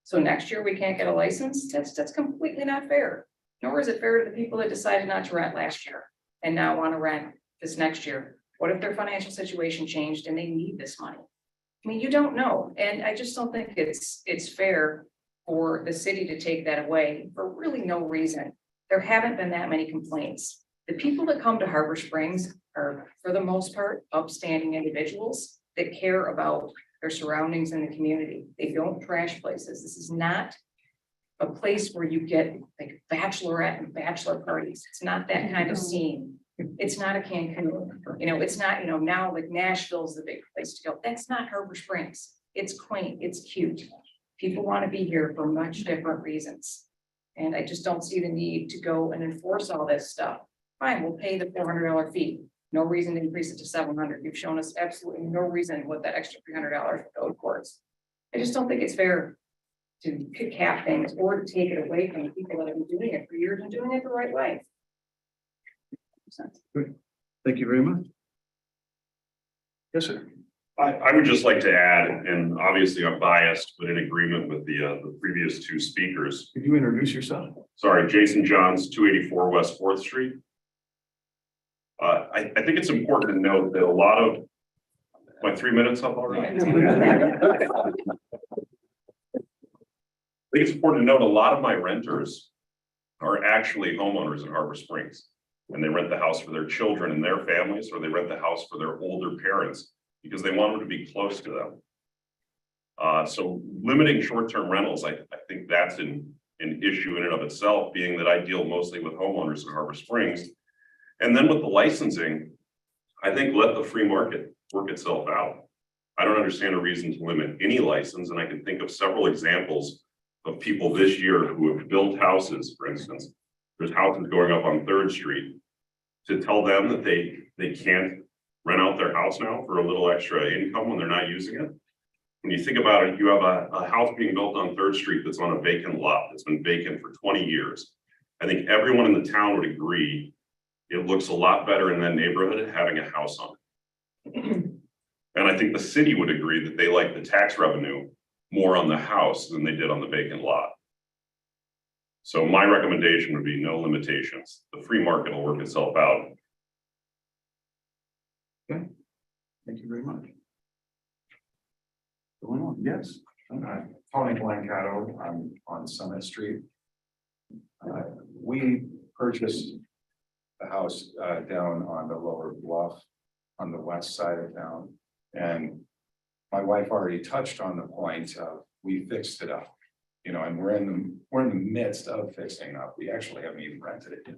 So next year we can't get a license? That's completely not fair. Nor is it fair to the people that decided not to rent last year and now want to rent this next year. What if their financial situation changed and they need this money? I mean, you don't know. And I just don't think it's fair for the city to take that away for really no reason. There haven't been that many complaints. The people that come to Harbor Springs are, for the most part, upstanding individuals that care about their surroundings in the community. They don't trash places. This is not a place where you get like bachelorette and bachelor parties. It's not that kind of scene. It's not a Cancun, it's not, now like Nashville's the big place to go. That's not Harbor Springs. It's quaint, it's cute. People want to be here for much different reasons. And I just don't see the need to go and enforce all this stuff. Fine, we'll pay the $400 fee. No reason to increase it to $700. You've shown us absolutely no reason what that extra $300 would go towards. I just don't think it's fair to cap things or to take it away from the people that have been doing it for years and doing it the right way. Good. Thank you very much. Yes, sir. I would just like to add, and obviously I'm biased, but in agreement with the previous two speakers. Could you introduce yourself? Sorry, Jason Johns, 284 West 4th Street. I think it's important to note that a lot of my 3 minutes up already. I think it's important to note a lot of my renters are actually homeowners in Harbor Springs. And they rent the house for their children and their families, or they rent the house for their older parents because they want them to be close to them. So limiting short-term rentals, I think that's an issue in and of itself, being that I deal mostly with homeowners in Harbor Springs. And then with the licensing, I think let the free market work itself out. I don't understand a reason to limit any license, and I can think of several examples of people this year who have built houses, for instance. There's houses going up on 3rd Street. To tell them that they can't rent out their house now for a little extra income when they're not using it. When you think about it, you have a house being built on 3rd Street that's on a vacant lot that's been vacant for 20 years. I think everyone in the town would agree it looks a lot better in that neighborhood having a house on it. And I think the city would agree that they like the tax revenue more on the house than they did on the vacant lot. So my recommendation would be no limitations. The free market will work itself out. Okay. Thank you very much. Going on, yes. Tony Blancato, I'm on Summit Street. We purchased the house down on the lower bluff on the west side of town. And my wife already touched on the point of we fixed it up. And we're in the midst of fixing up. We actually haven't even rented it yet.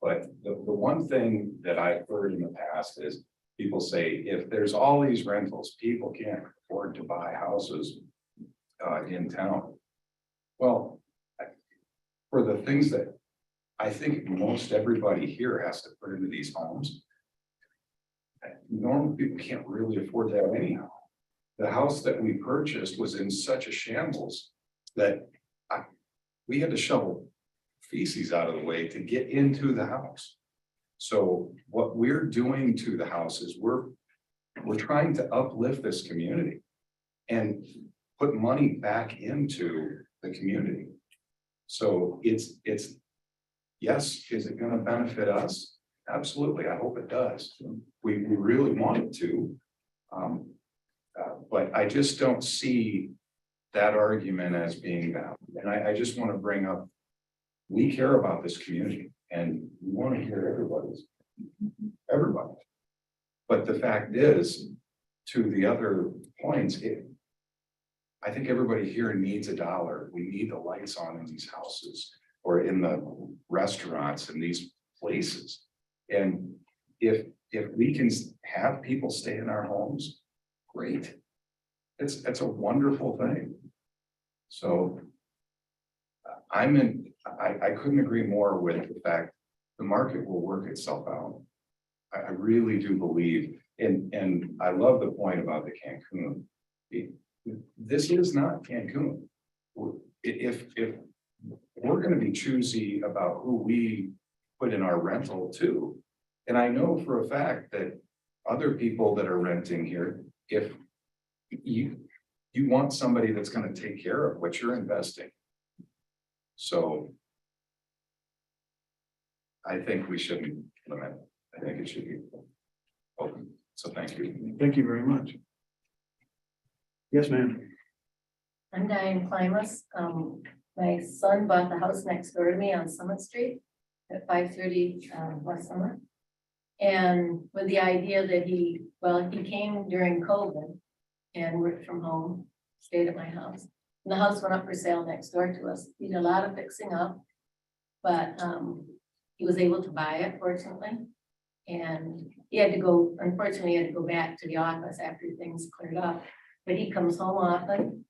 But the one thing that I've heard in the past is people say, if there's all these rentals, people can't afford to buy houses in town. Well, for the things that I think most everybody here has to put into these homes, normal people can't really afford that anyhow. The house that we purchased was in such a shambles that we had to shovel feces out of the way to get into the house. So what we're doing to the house is we're trying to uplift this community and put money back into the community. So it's, yes, is it gonna benefit us? Absolutely, I hope it does. We really want it to. But I just don't see that argument as being valid. And I just want to bring up, we care about this community and we want to hear everybody. But the fact is, to the other points, I think everybody here needs $1. We need the lights on in these houses or in the restaurants in these places. And if we can have people stay in our homes, great. It's a wonderful thing. So I couldn't agree more with the fact the market will work itself out. I really do believe, and I love the point about the Cancun. This is not Cancun. If we're going to be choosy about who we put in our rental too, and I know for a fact that other people that are renting here, if you want somebody that's going to take care of what you're investing. So I think we shouldn't limit. I think it should be open. So thank you. Thank you very much. Yes, ma'am. I'm Diane Climas. My son bought the house next door to me on Summit Street at 530 West Summit. And with the idea that he came during COVID and worked from home, stayed at my house. And the house went up for sale next door to us. He did a lot of fixing up, but he was able to buy it, fortunately. And unfortunately, he had to go back to the office after things cleared up. But he comes home often.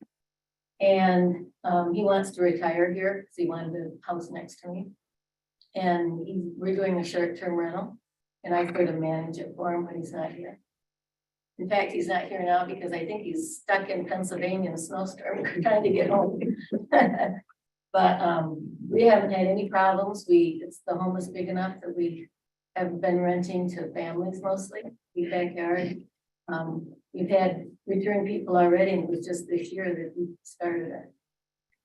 And he wants to retire here because he wanted the house next to me. And we're doing a short-term rental. And I sort of manage it for him when he's not here. In fact, he's not here now because I think he's stuck in Pennsylvania in a snowstorm trying to get home. But we haven't had any problems. The home is big enough that we have been renting to families mostly, the backyard. We've had return people already, and it was just this year that we started it.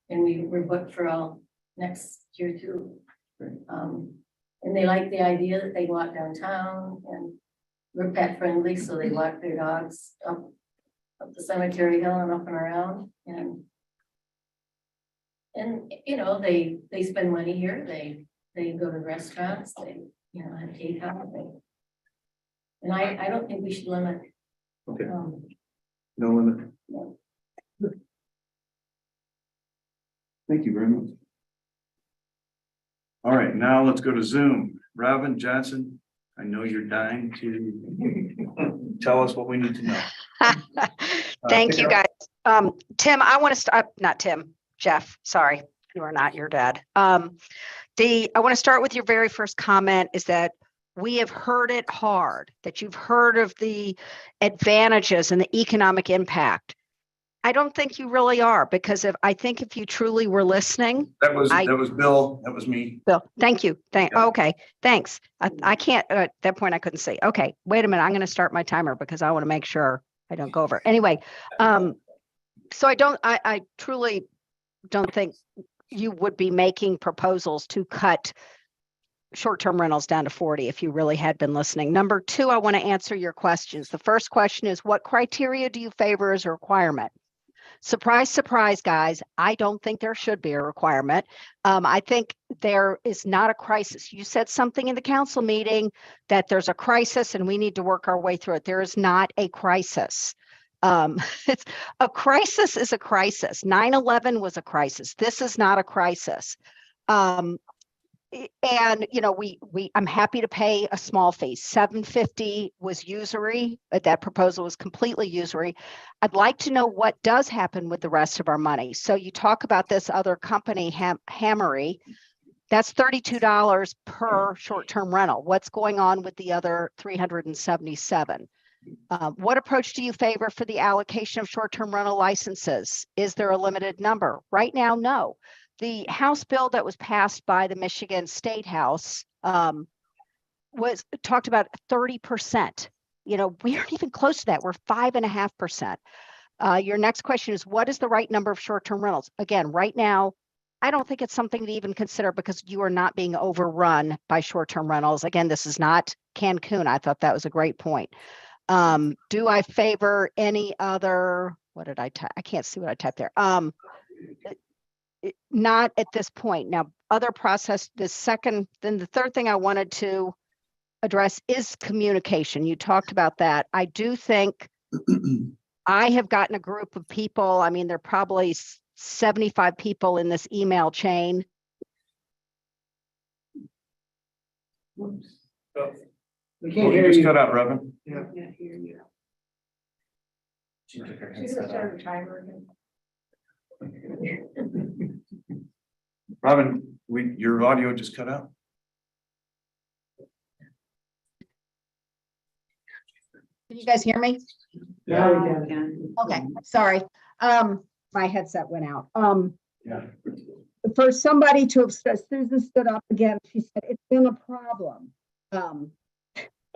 And we're booked for all next year too. And they like the idea that they walk downtown, and we're pet friendly, so they walk their dogs up the cemetery hill and up and around. And you know, they spend money here. They go to restaurants. They have takeout. And I don't think we should limit. Okay. No limit. No. Thank you very much. All right, now let's go to Zoom. Robin Johnson, I know you're dying to tell us what we need to know. Thank you, guys. Tim, I want to start, not Tim, Jeff, sorry, you are not your dad. I want to start with your very first comment is that we have heard it hard, that you've heard of the advantages and the economic impact. I don't think you really are, because I think if you truly were listening. That was Bill, that was me. Bill, thank you. Okay, thanks. I can't, at that point I couldn't say, okay, wait a minute, I'm going to start my timer because I want to make sure I don't go over. Anyway, so I truly don't think you would be making proposals to cut short-term rentals down to 40 if you really had been listening. Number two, I want to answer your questions. The first question is, what criteria do you favor as a requirement? Surprise, surprise, guys. I don't think there should be a requirement. I think there is not a crisis. You said something in the council meeting that there's a crisis and we need to work our way through it. There is not a crisis. It's a crisis is a crisis. 9/11 was a crisis. This is not a crisis. And I'm happy to pay a small fee. $750 was usury, but that proposal was completely usury. I'd like to know what does happen with the rest of our money. So you talk about this other company, Hammery, that's $32 per short-term rental. What's going on with the other 377? What approach do you favor for the allocation of short-term rental licenses? Is there a limited number? Right now, no. The House bill that was passed by the Michigan State House was talked about 30%. We aren't even close to that. We're 5.5%. Your next question is, what is the right number of short-term rentals? Again, right now, I don't think it's something to even consider because you are not being overrun by short-term rentals. Again, this is not Cancun. I thought that was a great point. Do I favor any other, what did I type? I can't see what I typed there. Not at this point. Now, other process, then the third thing I wanted to address is communication. You talked about that. I do think I have gotten a group of people, I mean, there are probably 75 people in this email chain. We Well, you just cut out, Robin. Yeah. She's gonna start a timer again. Robin, your audio just cut out. Can you guys hear me? Now we can. Okay, sorry. My headset went out. Yeah. For somebody to have, Susan stood up again, she said, it's been a problem.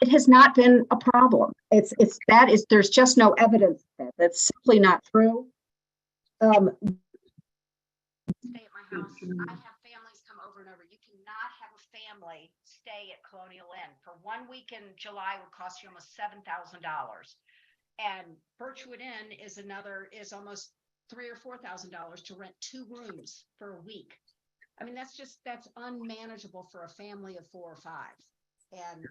It has not been a problem. There's just no evidence of that. That's simply not true. Stay at my house. I have families come over and over. You cannot have a family stay at Colonial Inn. For 1 week in July would cost you almost $7,000. And Birchwood Inn is almost $3,000 or $4,000 to rent 2 rooms for a week. I mean, that's unmanageable for a family of 4 or 5. And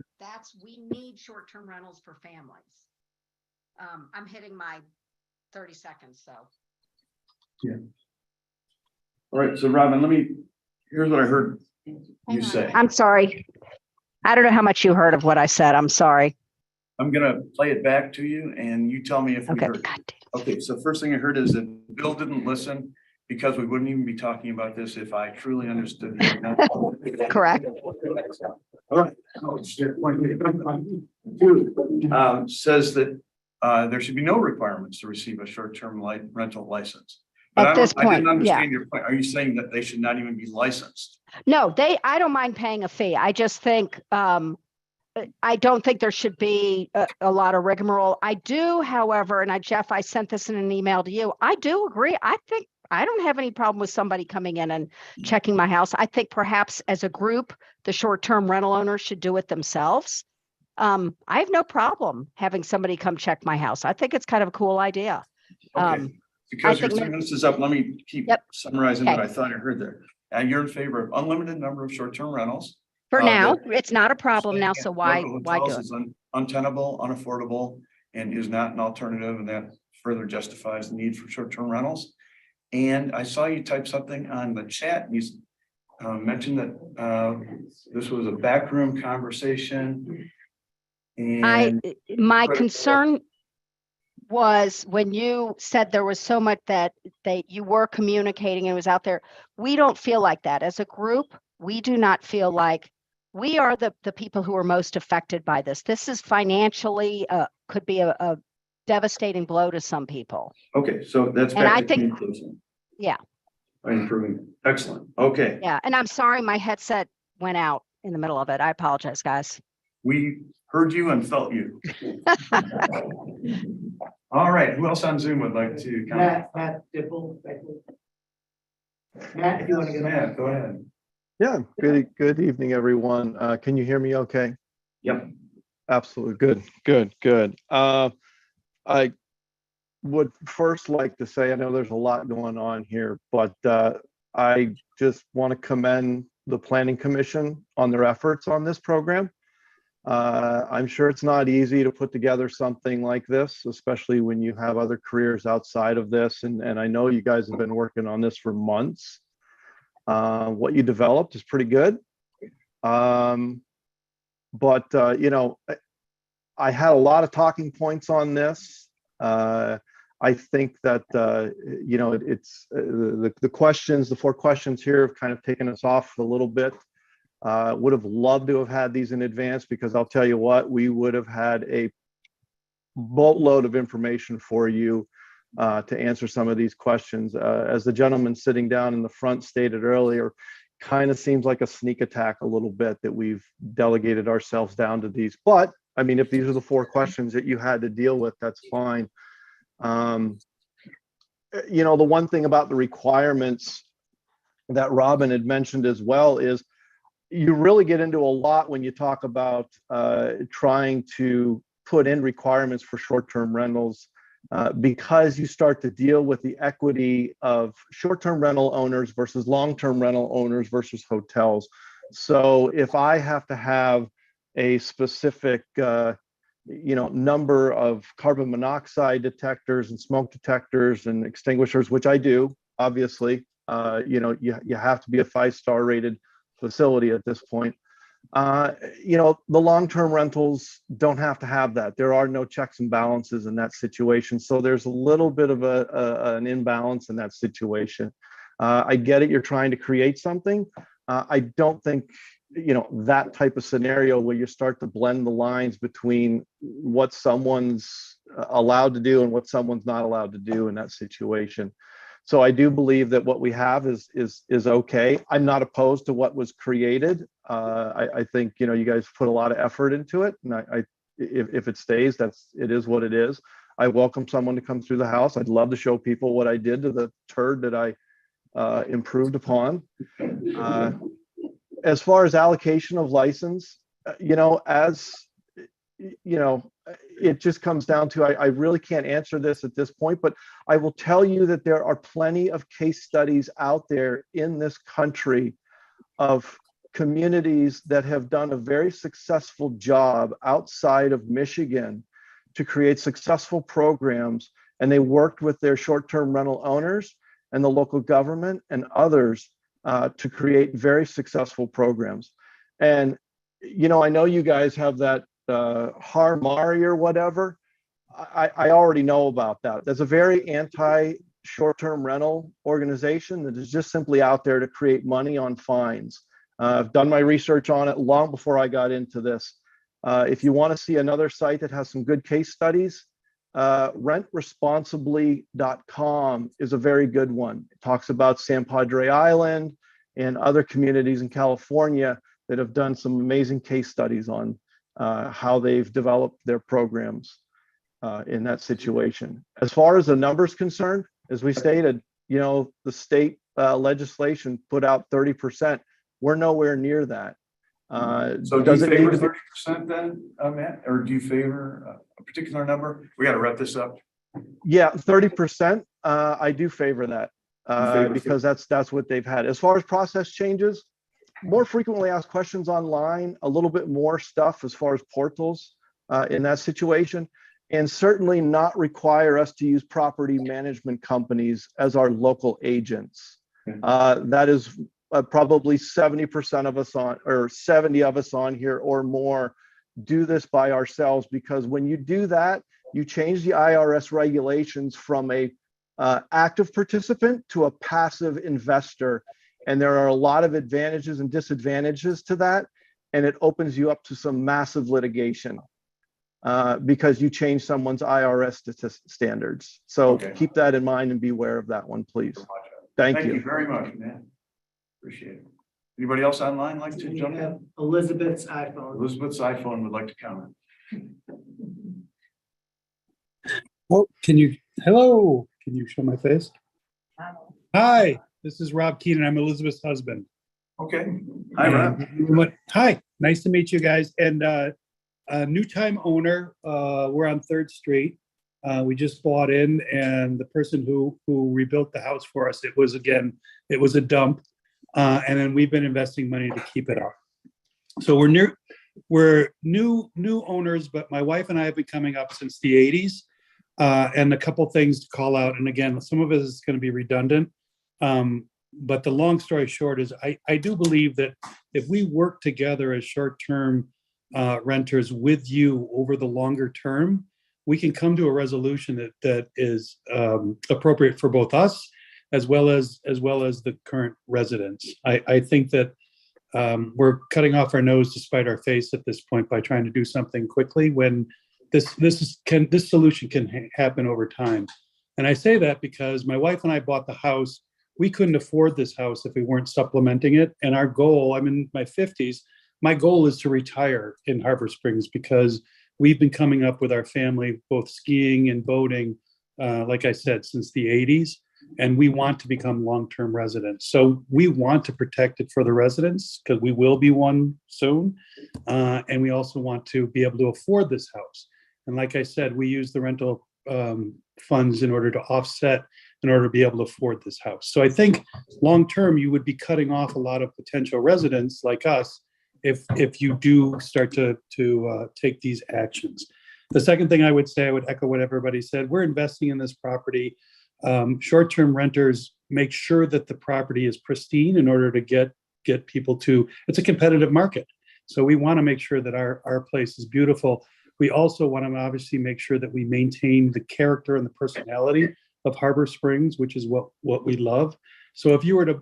we need short-term rentals for families. I'm hitting my 30 seconds, so. Yeah. All right, so Robin, here's what I heard you say. I'm sorry. I don't know how much you heard of what I said. I'm sorry. I'm gonna play it back to you and you tell me if we Okay. heard. Okay, so first thing I heard is that Bill didn't listen because we wouldn't even be talking about this if I truly understood. Correct. All right. Says that there should be no requirements to receive a short-term rental license. But At this I point, didn't yeah. understand your point. Are you saying that they should not even be licensed? No, I don't mind paying a fee. I just think, I don't think there should be a lot of rigmarole. I do, however, and Jeff, I sent this in an email to you. I do agree. I think I don't have any problem with somebody coming in and checking my house. I think perhaps as a group, the short-term rental owners should do it themselves. I have no problem having somebody come check my house. I think it's kind of a cool idea. Okay. Because your 2 minutes is up, let me keep summarizing what I thought I heard there. And you're in favor of unlimited number of short-term rentals. For now, it's not a problem now, so why Local do hotels it? is untenable, unaffordable, and is not an alternative, and that further justifies the need for short-term rentals. And I saw you type something on the chat, and you mentioned that this was a backroom conversation. And My concern was when you said there was so much that you were communicating and it was out there. We don't feel like that as a group. We do not feel like we are the people who are most affected by this. This is financially could be a devastating blow to some people. okay, so that's And back I to think- communication. Yeah. By improving, excellent, okay. Yeah. And I'm sorry, my headset went out in the middle of it. I apologize, guys. We heard you and felt you. All right, who else on Zoom would like to comment? Matt Dipple. Matt, if you want to get Matt, go ahead. Yeah, good evening, everyone. Can you hear me okay? Yep. Absolutely. Good. I would first like to say, I know there's a lot going on here, but I just want to commend the Planning Commission on their efforts on this program. I'm sure it's not easy to put together something like this, especially when you have other careers outside of this. And I know you guys have been working on this for months. What you developed is pretty good. But you know, I had a lot of talking points on this. I think that, you know, it's the questions, the 4 questions here have kind of taken us off a little bit. Would have loved to have had these in advance, because I'll tell you what, we would have had a boatload of information for you to answer some of these questions. As the gentleman sitting down in the front stated earlier, kind of seems like a sneak attack a little bit that we've delegated ourselves down to these. But I mean, if these are the 4 questions that you had to deal with, that's fine. you know, the one thing about the requirements that Robin had mentioned as well is you really get into a lot when you talk about trying to put in requirements for short-term rentals because you start to deal with the equity of short-term rental owners versus long-term rental owners versus hotels. So if I have to have a specific you know, number of carbon monoxide detectors and smoke detectors and extinguishers, which I do, obviously, you know, you have to be a 5-star rated facility at this point. You know, the long-term rentals don't have to have that. There are no checks and balances in that situation. So there's a little bit of an imbalance in that situation. I get it. You're trying to create something. I don't think, you know, that type of scenario where you start to blend the lines between what someone's allowed to do and what someone's not allowed to do in that situation. So I do believe that what we have is okay. I'm not opposed to what was created. I think, you know, you guys put a lot of effort into it, and if it stays, it is what it is. I welcome someone to come through the house. I'd love to show people what I did to the turd that I improved upon. As far as allocation of license, you know, as you know, it just comes down to, I really can't answer this at this point, but I will tell you that there are plenty of case studies out there in this country of communities that have done a very successful job outside of Michigan to create successful programs, and they worked with their short-term rental owners and the local government and others to create very successful programs. And, you know, I know you guys have that Harmari or whatever. I already know about that. There's a very anti short-term rental organization that is just simply out there to create money on fines. I've done my research on it long before I got into this. If you want to see another site that has some good case studies, rentresponsibly.com is a very good one. It talks about San Padre Island and other communities in California that have done some amazing case studies on how they've developed their programs in that situation. As far as the numbers concerned, as we stated, you know, the state legislation put out 30%. We're nowhere near that. So do you favor 30% then, Matt, or do you favor a particular number? We got to wrap this up. Yeah, 30%. I do favor that because that's what they've had. As far as process changes, more frequently asked questions online, a little bit more stuff as far as portals in that situation, and certainly not require us to use property management companies as our local agents. That is probably 70% of us on, or 70 of us on here or more do this by ourselves, because when you do that, you change the IRS regulations from a active participant to a passive investor. And there are a lot of advantages and disadvantages to that. And it opens you up to some massive litigation because you change someone's IRS standards. So keep that in mind and be aware of that one, please. Thank you. You very much, man. Appreciate it. Anybody else online like to jump in? Elizabeth's iPhone. Elizabeth's iPhone would like to comment. Oh, hello, can you show my face? Hi, this is Rob Keenan. I'm Elizabeth's husband. Okay. Hi, Rob. Hi, nice to meet you guys. And a new time owner, we're on 3rd Street. We just bought in, and the person who rebuilt the house for us, it was a dump. And then we've been investing money to keep it up. So we're new owners, but my wife and I have been coming up since the 80s. And a couple things to call out. And again, some of it is going to be redundant. But the long story short is I do believe that if we work together as short-term renters with you over the longer term, we can come to a resolution that is appropriate for both us as well as the current residents. I think that we're cutting off our nose to spite our face at this point by trying to do something quickly when this solution can happen over time. And I say that because my wife and I bought the house. We couldn't afford this house if we weren't supplementing it. And our goal, I'm in my 50s, my goal is to retire in Harbor Springs because we've been coming up with our family, both skiing and boating, like I said, since the 80s. And we want to become long-term residents. So we want to protect it for the residents because we will be one soon. And we also want to be able to afford this house. And like I said, we use the rental funds in order to offset, in order to be able to afford this house. So I think long-term, you would be cutting off a lot of potential residents like us if you do start to take these actions. The second thing I would say, I would echo what everybody said. We're investing in this property. Short-term renters make sure that the property is pristine in order to get people to, it's a competitive market. So we want to make sure that our place is beautiful. We also want to obviously make sure that we maintain the character and the personality of Harbor Springs, which is what we love. So if you were to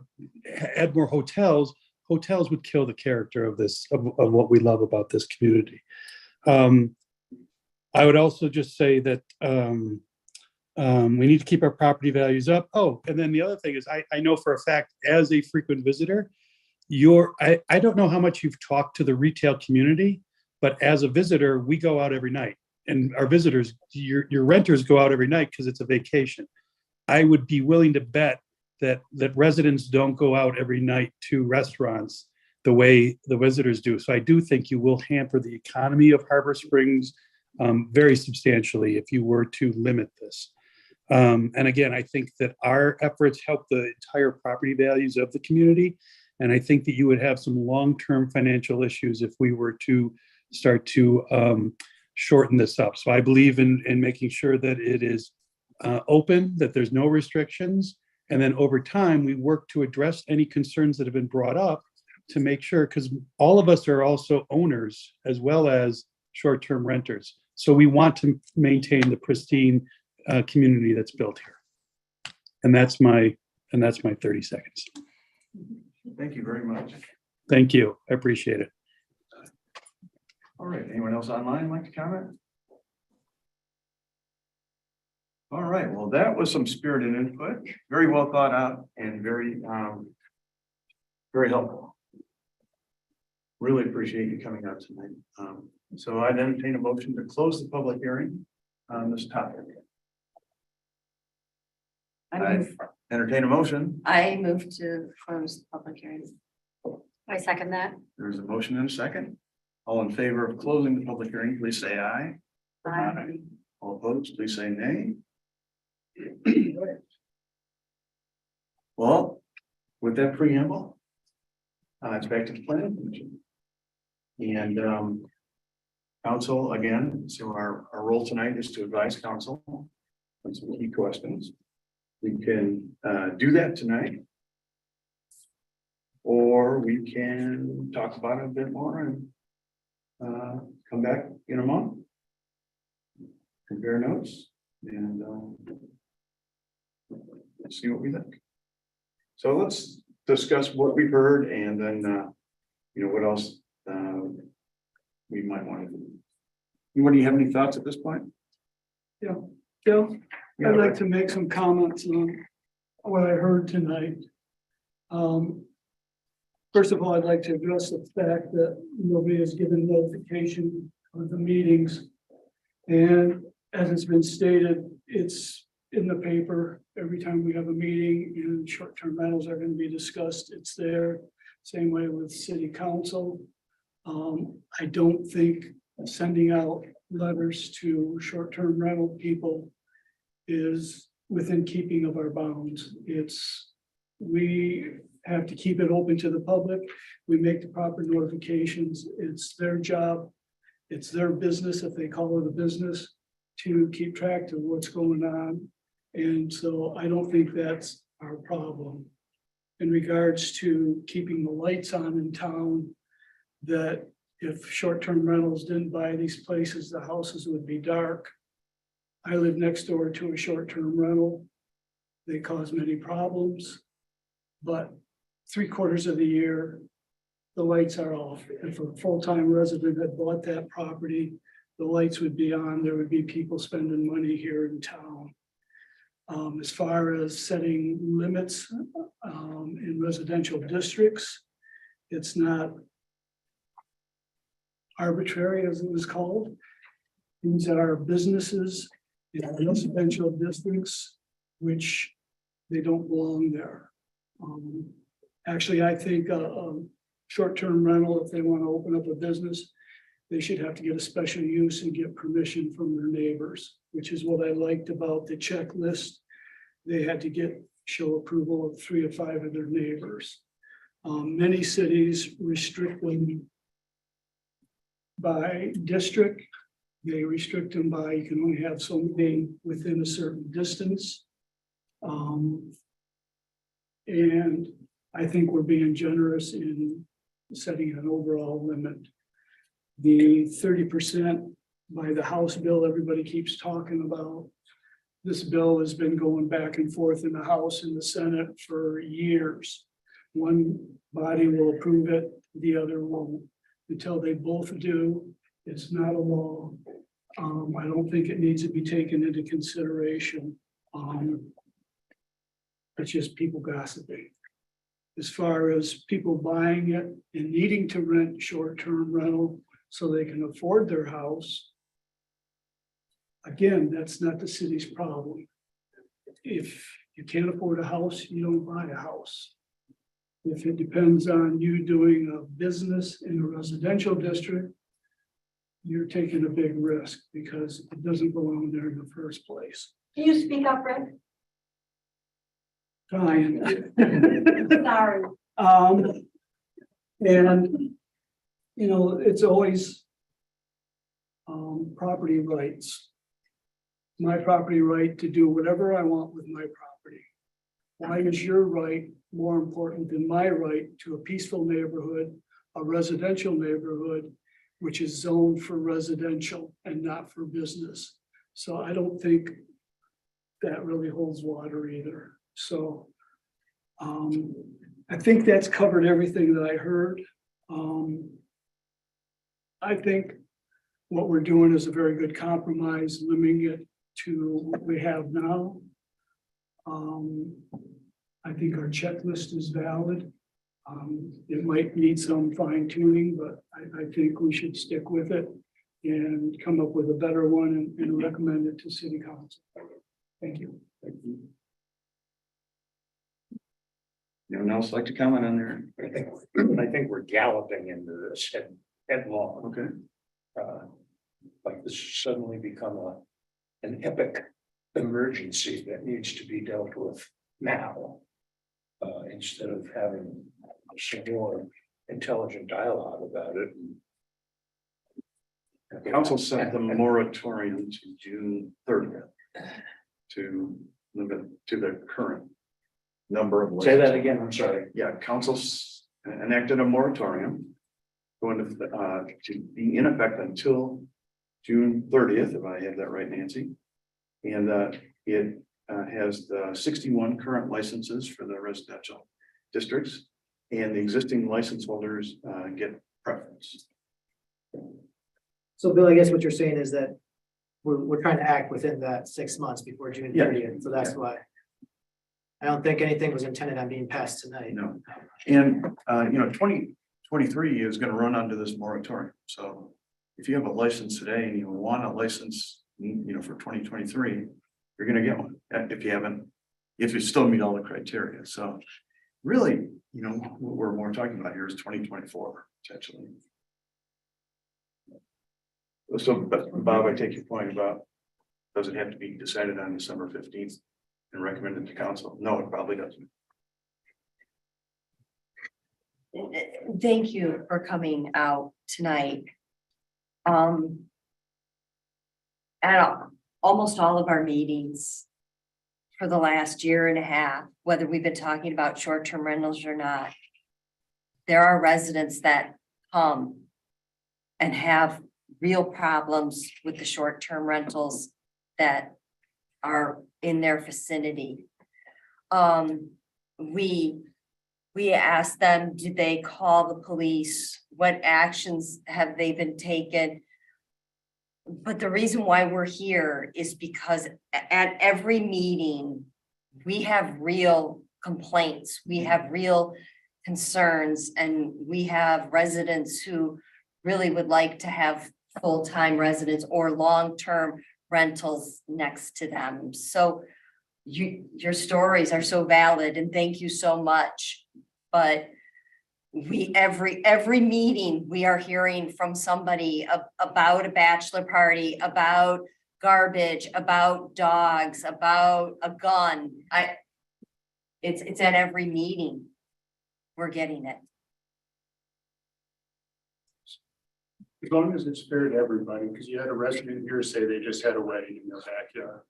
add more hotels would kill the character of this, of what we love about this community. I would also just say that we need to keep our property values up. Oh, and then the other thing is I know for a fact, as a frequent visitor, I don't know how much you've talked to the retail community, but as a visitor, we go out every night, and our visitors, your renters go out every night because it's a vacation. I would be willing to bet that residents don't go out every night to restaurants the way the visitors do. So I do think you will hamper the economy of Harbor Springs very substantially if you were to limit this. And again, I think that our efforts help the entire property values of the community. And I think that you would have some long-term financial issues if we were to start to shorten this up. So I believe in making sure that it is open, that there's no restrictions. And then over time, we work to address any concerns that have been brought up to make sure, because all of us are also owners as well as short-term renters. So we want to maintain the pristine community that's built here. And that's my 30 seconds. Thank you very much. Thank you. I appreciate it. All right, anyone else online like to comment? All right, well, that was some spirited input, very well thought out and very helpful. Really appreciate you coming out tonight. So I'd entertain a motion to close the public hearing on this topic. I entertain a motion. I move to close the public hearing. I second that. There's a motion and a second. All in favor of closing the public hearing, please say aye. Aye. All opposed, please say nay. Well, with that preamble, it's back to the planning commission. And council, again, so our role tonight is to advise council on some key questions. We can do that tonight. Or we can talk about it a bit more and come back in a month. Compare notes and see what we think. So let's discuss what we've heard and then what else we might want to do. Anybody have any thoughts at this point? Yeah, Joe, I'd like to make some comments on what I heard tonight. First of all, I'd like to address the fact that nobody has given notification of the meetings. And as it's been stated, it's in the paper every time we have a meeting and short-term rentals are going to be discussed. It's there. Same way with city council. I don't think sending out letters to short-term rental people is within keeping of our bounds. We have to keep it open to the public. We make the proper notifications. It's their job. It's their business, if they call it a business, to keep track of what's going on. And so I don't think that's our problem. In regards to keeping the lights on in town, that if short-term rentals didn't buy these places, the houses would be dark. I live next door to a short-term rental. They cause many problems, but 3/4 of the year, the lights are off. If a full-time resident had bought that property, the lights would be on. There would be people spending money here in town. As far as setting limits in residential districts, it's not arbitrary, as it was called. These are businesses in residential districts, which they don't belong there. Actually, I think short-term rental, if they want to open up a business, they should have to get a special use and get permission from their neighbors, which is what I liked about the checklist. They had to show approval of 3 or 5 of their neighbors. Many cities restrict them by district. They restrict them by, you can only have so many within a certain distance. And I think we're being generous in setting an overall limit. The 30% by the House bill, everybody keeps talking about. This bill has been going back and forth in the House and the Senate for years. One body will approve it, the other won't. Until they both do, it's not a law. I don't think it needs to be taken into consideration. It's just people gossiping. As far as people buying it and needing to rent short-term rental so they can afford their house, again, that's not the city's problem. If you can't afford a house, you don't buy a house. If it depends on you doing a business in a residential district, you're taking a big risk because it doesn't belong there in the first place. Can you speak up, Rick? Trying. Sorry. And, you know, it's always property rights. My property right to do whatever I want with my property. Why is your right more important than my right to a peaceful neighborhood, a residential neighborhood, which is zoned for residential and not for business? So I don't think that really holds water either. So I think that's covered everything that I heard. I think what we're doing is a very good compromise, limiting it to what we have now. I think our checklist is valid. It might need some fine tuning, but I think we should stick with it and come up with a better one and recommend it to City Council. Thank you. Anyone else like to comment on there? I think we're galloping into this headlong. Okay. Like this suddenly become an epic emergency that needs to be dealt with now. Instead of having some more intelligent dialogue about it. Council set the moratorium to June 30th to limit to the current number of. Say that again, I'm sorry. Yeah, council's enacted a moratorium going to be in effect until June 30th, if I have that right, Nancy. And it has the 61 current licenses for the residential districts, and the existing license holders get preference. So Bill, I guess what you're saying is that we're trying to act within that 6 months before June Yeah. 30th, so that's why. I don't think anything was intended on being passed tonight. No. And, 2023 is gonna run under this moratorium. So if you have a license today and you want a license, for 2023, you're gonna get one. If you still meet all the criteria. So really, what we're more talking about here is 2024 potentially. So, but Bob, I take your point about, does it have to be decided on December 15th and recommended to council? No, it probably doesn't. Thank you for coming out tonight. At almost all of our meetings for the last year and a half, whether we've been talking about short-term rentals or not, there are residents that come and have real problems with the short-term rentals that are in their vicinity. We asked them, did they call the police? What actions have they been taken? But the reason why we're here is because at every meeting, we have real complaints, we have real concerns, and we have residents who really would like to have full-time residents or long-term rentals next to them. So your stories are so valid and thank you so much. But every meeting, we are hearing from somebody about a bachelor party, about garbage, about dogs, about a gun. It's at every meeting. We're getting it. As long as it's fair to everybody, because you had a resident here say they just had a wedding in their backyard.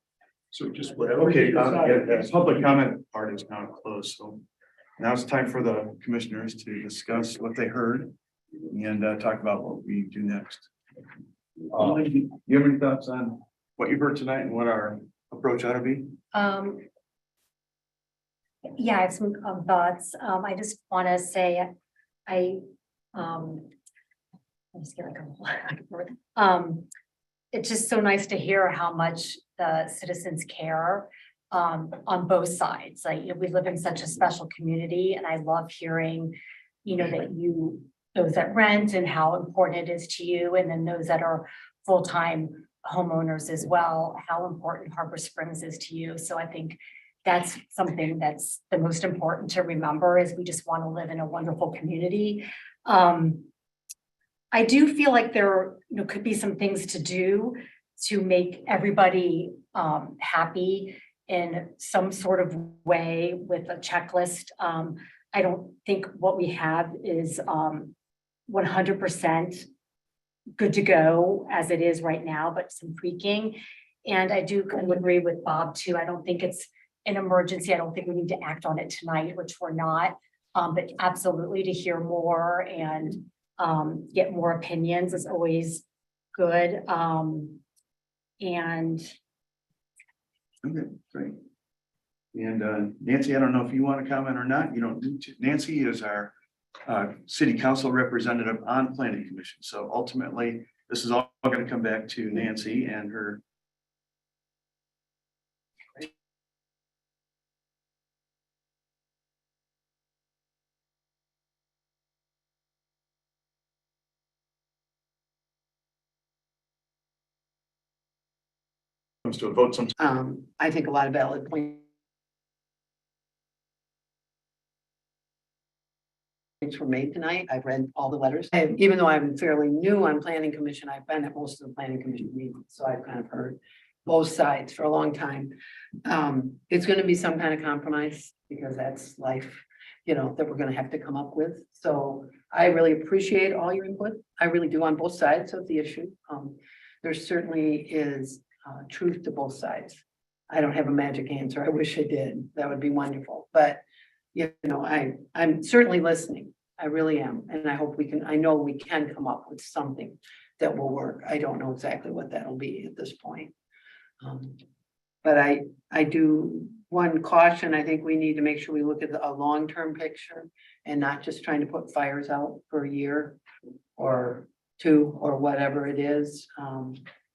So just whatever. Okay, the public comment part is now closed, so now it's time for the commissioners to discuss what they heard and talk about what we do next. You have any thoughts on what you heard tonight and what our approach ought to be? Yeah, I have some thoughts. I just want to say, I'm just getting it's just so nice to hear how much the citizens care on both sides. Like, we live in such a special community, and I love hearing, that those that rent and how important it is to you, and then those that are full-time homeowners as well, how important Harbor Springs is to you. So I think that's something that's the most important to remember, is we just want to live in a wonderful community. I do feel like there could be some things to do to make everybody happy in some sort of way with a checklist. I don't think what we have is 100% good to go as it is right now, but some tweaking. And I do agree with Bob too. I don't think it's an emergency. I don't think we need to act on it tonight, which we're not, but absolutely to hear more and get more opinions is always good. And okay, great. And Nancy, I don't know if you want to comment or not. You don't need to. Nancy is our city council representative on planning commission. So ultimately, this is all going to come back to Nancy and her. Comes to a vote sometime. I think a lot of valid points were made tonight. I've read all the letters. And even though I'm fairly new on planning commission, I've been at most of the planning commission meetings. So I've kind of heard both sides for a long time. It's going to be some kind of compromise, because that's life, that we're going to have to come up with. So I really appreciate all your input. I really do, on both sides of the issue. There certainly is truth to both sides. I don't have a magic answer. I wish I did. That would be wonderful. But I'm certainly listening. I really am. And I hope I know we can come up with something that will work. I don't know exactly what that'll be at this point. But I do, one caution, I think we need to make sure we look at a long-term picture and not just trying to put fires out for a year or two or whatever it is.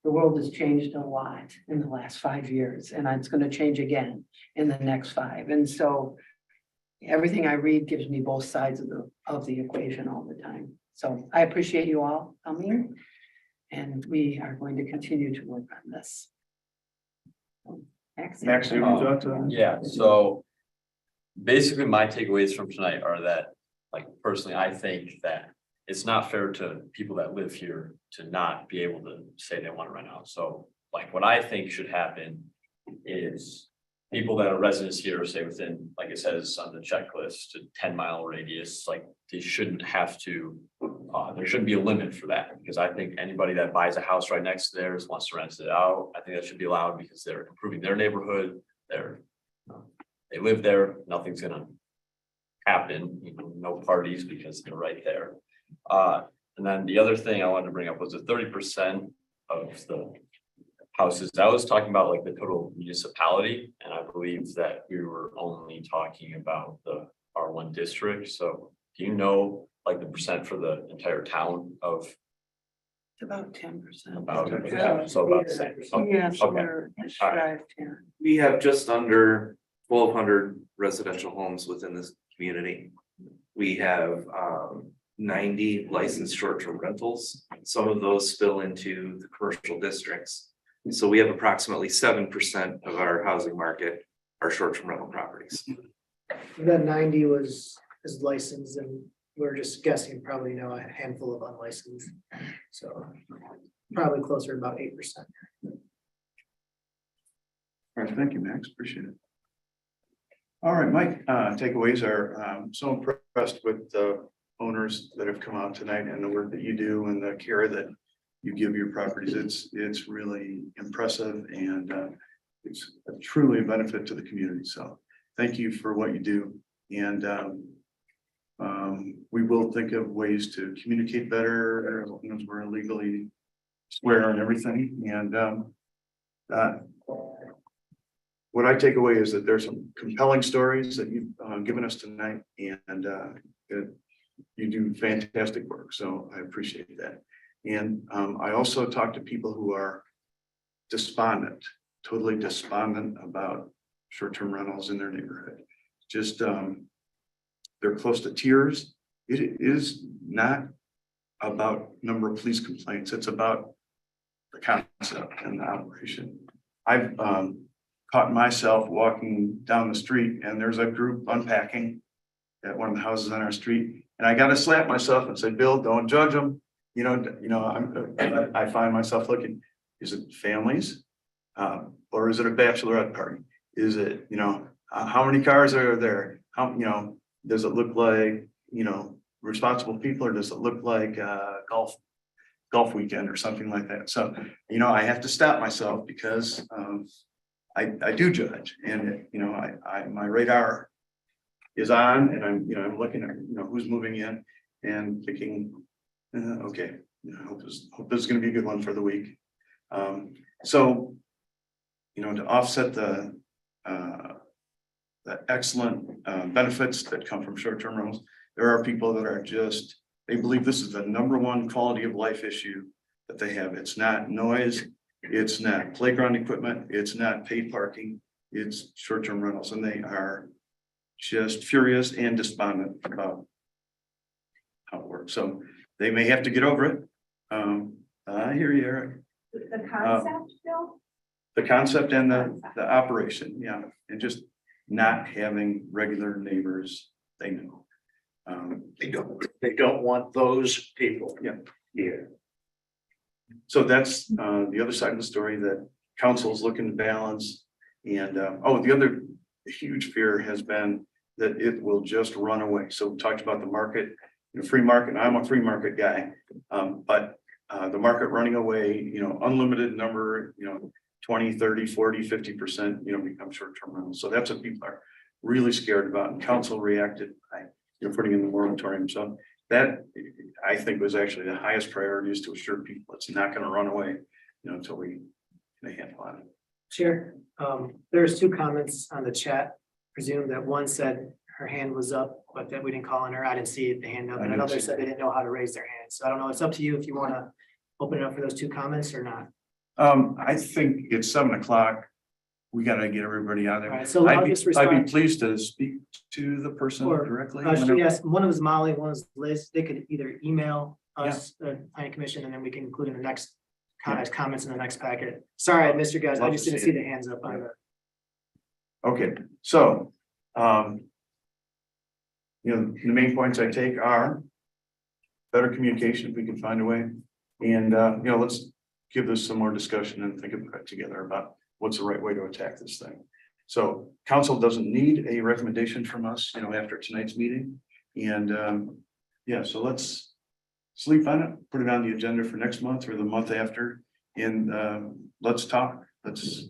The world has changed a lot in the last 5 years, and it's going to change again in the next 5. And so everything I read gives me both sides of the equation all the time. So I appreciate you all coming, and we are going to continue to work on this. Max, do you want to talk to them? Yeah, so basically my takeaways from tonight are that, like, personally, I think that it's not fair to people that live here to not be able to say they want to rent out. So like, what I think should happen is people that are residents here, say within, like it says on the checklist, a 10-mile radius, like they shouldn't have to, there shouldn't be a limit for that, because I think anybody that buys a house right next to theirs wants to rent it out. I think that should be allowed, because they're improving their neighborhood. They live there, nothing's gonna happen, no parties, because they're right there. And then the other thing I wanted to bring up was the 30% of the houses. I was talking about like the total municipality, and I believe that we were only talking about the R1 district. So do you know like the percent for the entire town of? It's about 10%. About, so about the same. Okay. Yes, Okay. we're All right. 5-10. We have just under 1,200 residential homes within this community. We have 90 licensed short-term rentals. Some of those spill into the commercial districts. So we have approximately 7% of our housing market our short-term rental properties. That 90 is licensed and we're just guessing probably a handful of unlicensed. So probably closer to about 8%. All right, thank you, Max, appreciate it. All right, Mike, takeaways are, so impressed with the owners that have come out tonight and the work that you do and the care that you give your properties. It's really impressive and it's truly a benefit to the community. So thank you for what you do. And we will think of ways to communicate better, as we're legally square and everything. And what I take away is that there's some compelling stories that you've given us tonight, and you do fantastic work. So I appreciate that. And I also talk to people who are despondent, totally despondent about short-term rentals in their neighborhood. Just they're close to tears. It is not about number of police complaints. It's about the concept and the operation. I've caught myself walking down the street and there's a group unpacking at one of the houses on our street. And I got to slap myself and say, Bill, don't judge them. I find myself looking, is it families? Or is it a bachelorette party? Is it, how many cars are there? How, does it look like, responsible people, or does it look like golf weekend or something like that? So, I have to stop myself because I do judge, and my radar is on, and I'm looking at who's moving in and thinking, okay, I hope this is going to be a good one for the week. So, to offset the excellent benefits that come from short-term rentals, there are people that are they believe this is the #1 quality of life issue that they have. It's not noise, it's not playground equipment, it's not paid parking, it's short-term rentals, and they are just furious and despondent about how it works. So they may have to get over it. I hear you, Eric. The concept, Bill? The concept and the operation, yeah, and just not having regular neighbors they know. They don't want those people. Yeah. Here. So that's the other side of the story that council is looking to balance. And the other huge fear has been that it will just run away. So we talked about the market, free market, and I'm a free market guy. But the market running away, unlimited number, 20, 30, 40, 50%, become short-term rentals. So that's what people are really scared about. And council reacted by putting in the moratorium. So that, I think, was actually the highest priority, is to assure people it's not going to run away, until we get a handle on it. Chair, there's 2 comments on the chat. Presume that one said her hand was up, but that we didn't call on her. I didn't see the hand up. And another said they didn't know how to raise their hand. So I don't know. It's up to you if you want to open it up for those 2 comments or not. I think it's 7 o'clock. We got to get everybody out of there. All right, so I'll just respond. I'd be pleased to speak to the person directly. Yes, one of us Molly, one is Liz. They could either email us, the planning commission, and then we can include in the next comments in the next packet. Sorry, I missed you guys. I just didn't see the hands up on the. Okay, so, the main points I take are better communication, if we can find a way. And, let's give this some more discussion and think about it together about what's the right way to attack this thing. So council doesn't need a recommendation from us, after tonight's meeting. And, so let's sleep on it, put it on the agenda for next month or the month after. And, let's talk, let's,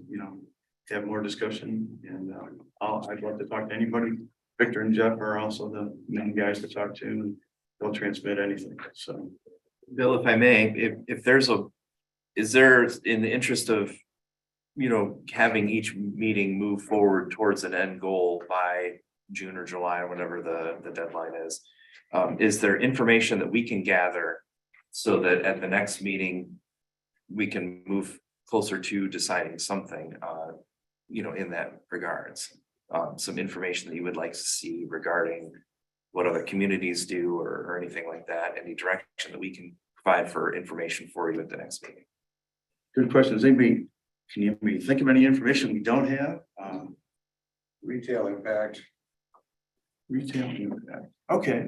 have more discussion. And, I'd love to talk to anybody. Victor and Jeff are also the main guys to talk to, and they'll transmit anything. So, Bill, if I may, is there, in the interest of, having each meeting move forward towards an end goal by June or July or whatever the deadline is there information that we can gather so that at the next meeting, we can move closer to deciding something, in that regards? Some information that you would like to see regarding what other communities do or anything like that, any direction that we can provide for information for you at the next meeting. good question. Can you think of any information we don't have? Retail impact. Retail impact. Okay,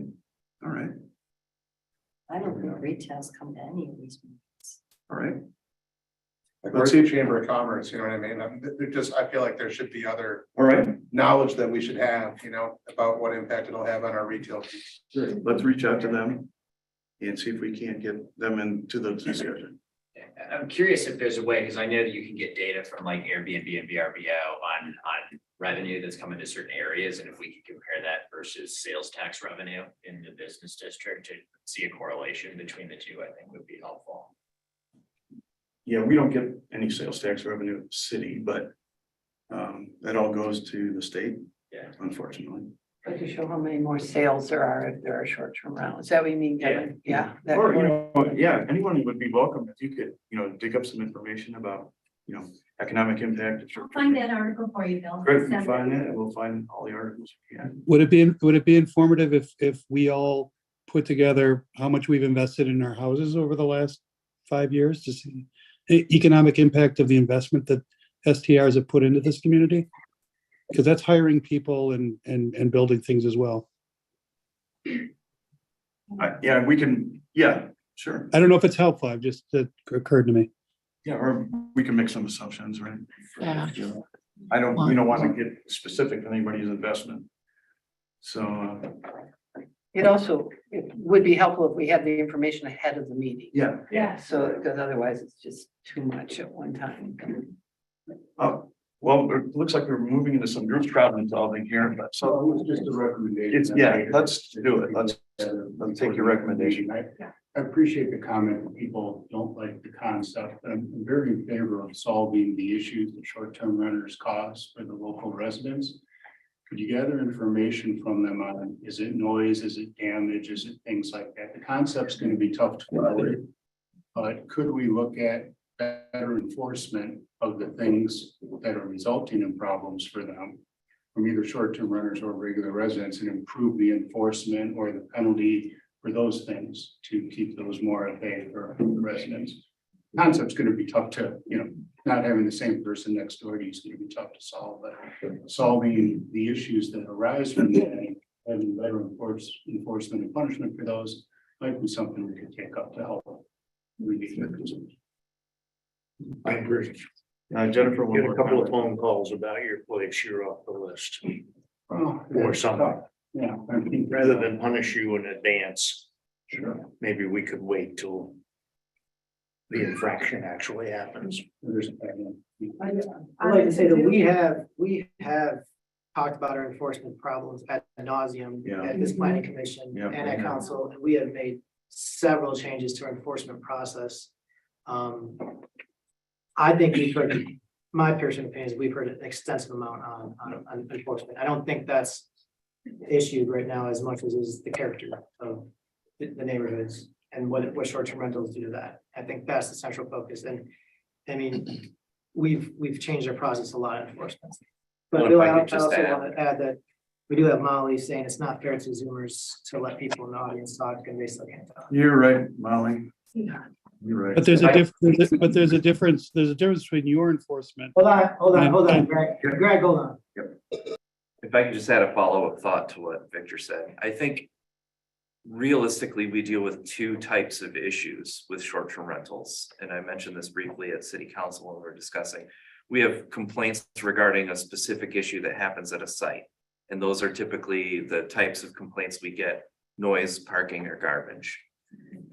all right, I don't think retail's come to any of these meetings. all right. Like, let's see Chamber of Commerce, you know what I mean? I feel like there should be other All right, knowledge that we should have, you know, about what impact it'll have on our retail. let's reach out to them and see if we can't get them into the discussion. I'm curious if there's a way, because I know that you can get data from like Airbnb and VRBO on revenue that's coming to certain areas, and if we could compare that versus sales tax revenue in the business district to see a correlation between the two, I think would be helpful. Yeah, we don't get any sales tax revenue in the city, but that all goes to the state. Yeah. Unfortunately. But to show how many more sales there are if there are short-term rentals. Is that what you mean, Kevin? Yeah. that- Or, you know, yeah, anyone would be welcome if you could, you know, dig up some information about, you know, economic impact. I'll find that article for you, Bill. Great, we'll Send it. find that, and we'll find all the articles. Yeah. Would it be informative if we all put together how much we've invested in our houses over the last 5 years to see the economic impact of the investment that STRs have put into this community? Because that's hiring people and building things as well. Yeah, we can, yeah, sure. I don't know if it's helpful. I've just, it occurred to me. Yeah, or we can make some assumptions, right? Yeah. I don't, you don't want to get specific on anybody's investment. So, It also, it would be helpful if we had the information ahead of the meeting. yeah. Yeah. So, because otherwise it's just too much at one time. Well, it looks like we're moving into some group problem solving here, but So it was just a recommendation. yeah, let's do it. Let's take your recommendation. I appreciate the comment that people don't like the concept. I'm very in favor of solving the issues that short-term renters cause for the local residents. Could you gather information from them on, is it noise, is it damage, is it things like that? The concept's going to be tough to follow. But could we look at better enforcement of the things that are resulting in problems for them from either short-term renters or regular residents, and improve the enforcement or the penalty for those things to keep those more at bay for the residents? Concept's going to be tough to, you know, not having the same person next door to you is going to be tough to solve, but solving the issues that arise from that and having better enforcement and punishment for those might be something we could take up to help alleviate their concerns. I agree. Jennifer, one Get a more couple of comment. phone calls about your place, you're off the list. Oh, Or something, yeah, I think rather than punish you in advance. Sure. Maybe we could wait till the infraction actually happens. I'd like to say that we have talked about our enforcement problems ad nauseum Yeah. at this planning commission Yeah. and at council, and we have made several changes to our enforcement process. I think we've heard, my personal opinion is we've heard an extensive amount on enforcement. I don't think that's issued right now as much as is the character of the neighborhoods and what short-term rentals do to that. I think that's the central focus. And I mean, we've changed our process a lot in enforcement. But Well, Bill, if I I could just also add- want to add that we do have Molly saying it's not fair to Zoomers to let people in the audience talk and they still can't talk. You're right, Molly. You're right. But there's a difference between your enforcement. Hold on, Greg, hold on. If I could just add a follow-up thought to what Victor said, I think realistically, we deal with two types of issues with short-term rentals. And I mentioned this briefly at city council when we were discussing. We have complaints regarding a specific issue that happens at a site. And those are typically the types of complaints we get: noise, parking, or garbage.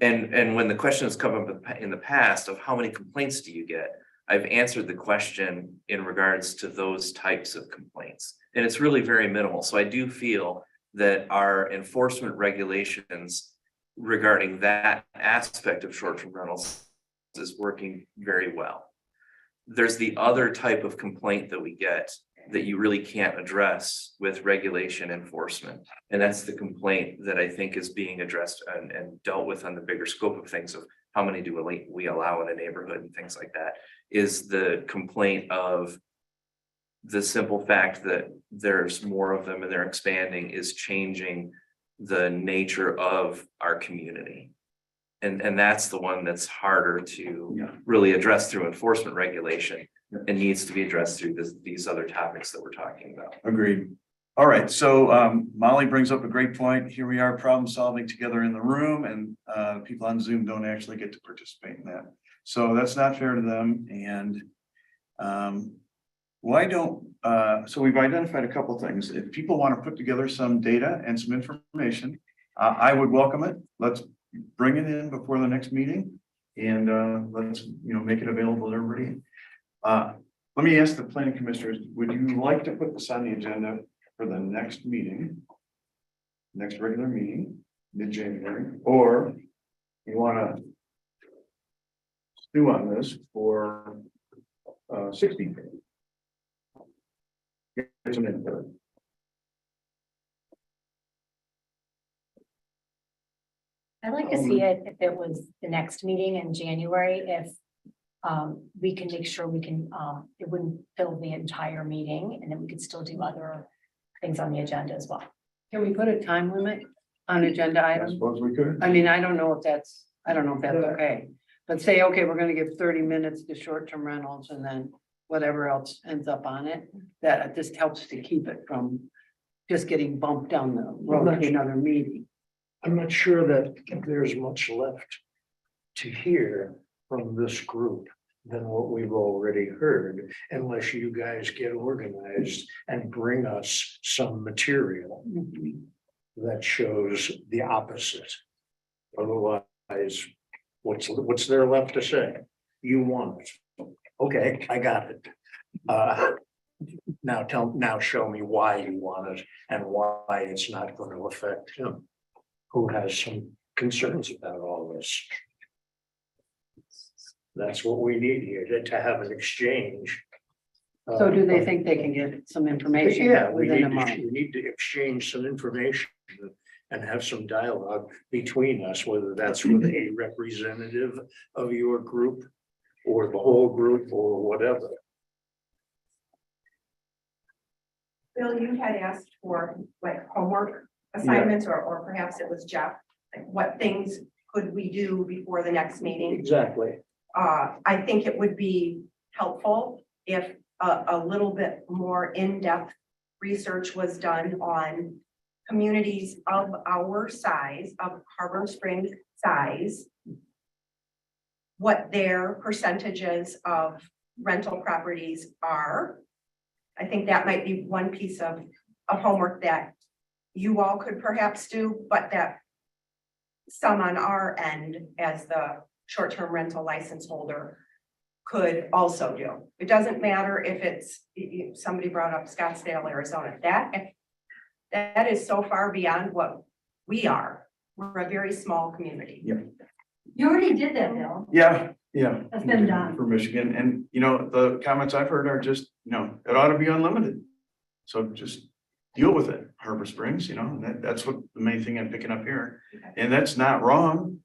And when the question has come up in the past of how many complaints do you get, I've answered the question in regards to those types of complaints. And it's really very minimal. So I do feel that our enforcement regulations regarding that aspect of short-term rentals is working very well. There's the other type of complaint that we get that you really can't address with regulation enforcement. And that's the complaint that I think is being addressed and dealt with on the bigger scope of things of how many do we allow in a neighborhood and things like that, is the complaint of the simple fact that there's more of them and they're expanding is changing the nature of our community. And that's the one that's harder to really address through enforcement regulation. and needs to be addressed through these other topics that we're talking about. Agreed. All right, so Molly brings up a great point. Here we are problem solving together in the room, and people on Zoom don't actually get to participate in that. So that's not fair to them. And why don't, so we've identified a couple things. If people want to put together some data and some information, I would welcome it. Let's bring it in before the next meeting, and let's make it available to everybody. Let me ask the planning commissioners, would you like to put this on the agenda for the next meeting, next regular meeting, mid-January, or you want to stew on this for 60 days? Get some input. I'd like to see it if it was the next meeting in January, if we can make sure we can, it wouldn't fill the entire meeting, and then we could still do other things on the agenda as well. Can we put a time limit on agenda I items? suppose we could. I mean, I don't know if that's okay. But say, okay, we're gonna give 30 minutes to short-term rentals and then whatever else ends up on it. That just helps to keep it from just getting bumped down the road to another meeting. I'm not sure that there's much left to hear from this group than what we've already heard, unless you guys get organized and bring us some material that shows the opposite. Otherwise, what's there left to say? You want it. Okay, I got it. Now show me why you want it and why it's not going to affect him, who has some concerns about all this. That's what we need here, to have an exchange. So do they think they can get some information Yeah, we within a need month? to, we need to exchange some information and have some dialogue between us, whether that's with a representative of your group or the whole group or whatever. Bill, you had asked for like homework assignments, or perhaps it was Jeff, like what things could we do before the next meeting? Exactly. I think it would be helpful if a little bit more in-depth research was done on communities of our size, of Harbor Springs size, what their percentages of rental properties are. I think that might be one piece of homework that you all could perhaps do, but that some on our end as the short-term rental license holder could also do. It doesn't matter if it's, somebody brought up Scottsdale, Arizona, that is so far beyond what we are. We're a very small community. Yeah. You already did that, Bill. Yeah. That's been done. For Michigan, and the comments I've heard are just, it ought to be unlimited. So just deal with it, Harbor Springs, and that's what the main thing I'm picking up here. And that's not wrong.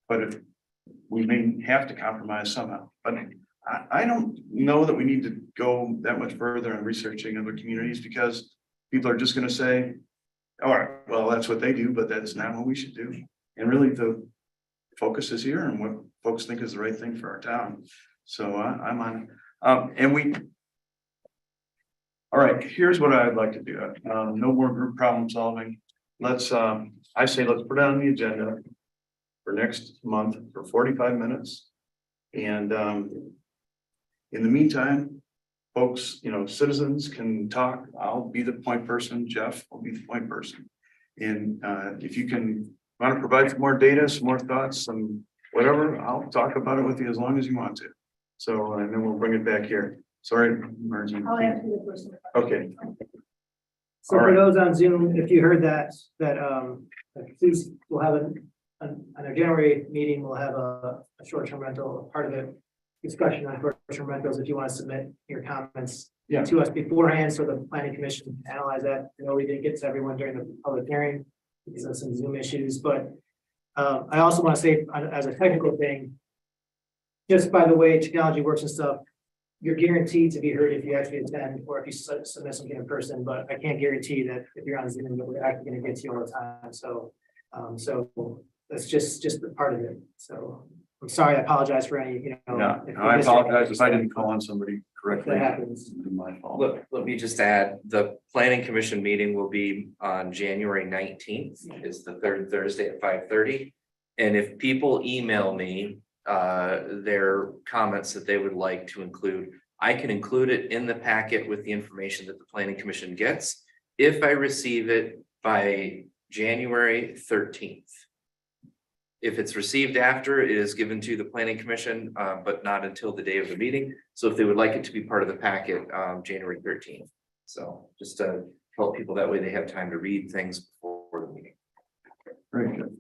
But if we may have to compromise somehow, but I don't know that we need to go that much further in researching other communities, because people are just gonna say, all right, well, that's what they do, but that's not what we should do. And really the focus is here and what folks think is the right thing for our town. So I'm on, all right, here's what I'd like to do. No more group problem solving. Let's, I say, let's put it on the agenda for next month for 45 minutes. And in the meantime, folks, citizens can talk. I'll be the point person. Jeff will be the point person. And if you want to provide some more data, some more thoughts, some whatever, I'll talk about it with you as long as you want to. So, and then we'll bring it back here. Sorry, Margie. I'll answer the question. Okay. So All for right. those on Zoom, if you heard that please, we'll have on our January meeting, we'll have a short-term rental, part of the discussion on short-term rentals. If you want to submit your comments to us beforehand, so the planning commission can analyze that. I know we didn't get to everyone during the public hearing because of some Zoom issues, but I also want to say as a technical thing, just by the way technology works and stuff, you're guaranteed to be heard if you actually attend or if you submit something in person, but I can't guarantee that if you're on Zoom that we're actually going to get to you all the time. So, so that's just the part of it. So I'm sorry, I apologize for any, you know. Yeah, if I we missed apologize if I anything. didn't call on somebody correctly. That happens. It's my fault. Let me just add, the planning commission meeting will be on January 19th, is the third Thursday at 5:30. And if people email me their comments that they would like to include, I can include it in the packet with the information that the planning commission gets, if I receive it by January 13th. If it's received after, it is given to the planning commission, but not until the day of the meeting. So if they would like it to be part of the packet, January 13th. So just to help people, that way they have time to read things before the meeting. Very good.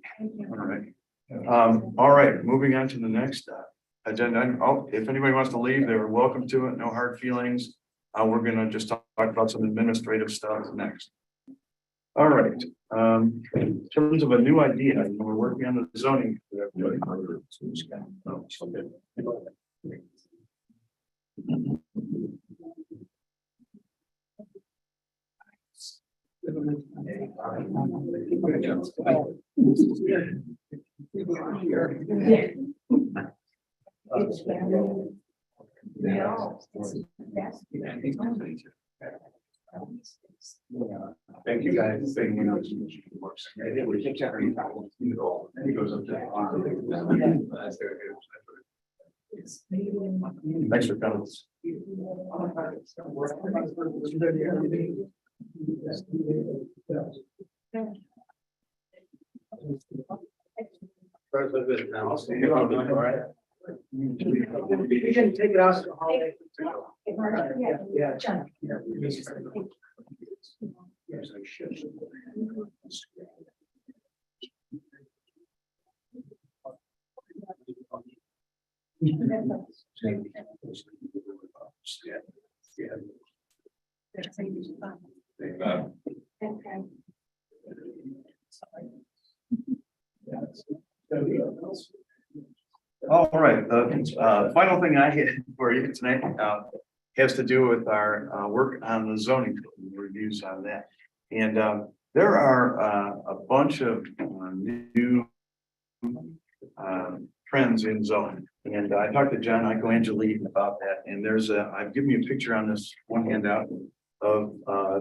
All right, moving on to the next agenda. Oh, if anybody wants to leave, they're welcome to it. No hard feelings. We're gonna just talk about some administrative stuff next. All right, in terms of a new idea, we're working on the zoning. Thank you, guys. Thank you. Thanks for coming. You can take it out to the hallway. Yeah. All right, the final thing I had for you tonight has to do with our work on the zoning code and reviews on that. And there are a bunch of new trends in zoning. And I talked to John Michaelangeli about that. And there's I've given you a picture on this one handout of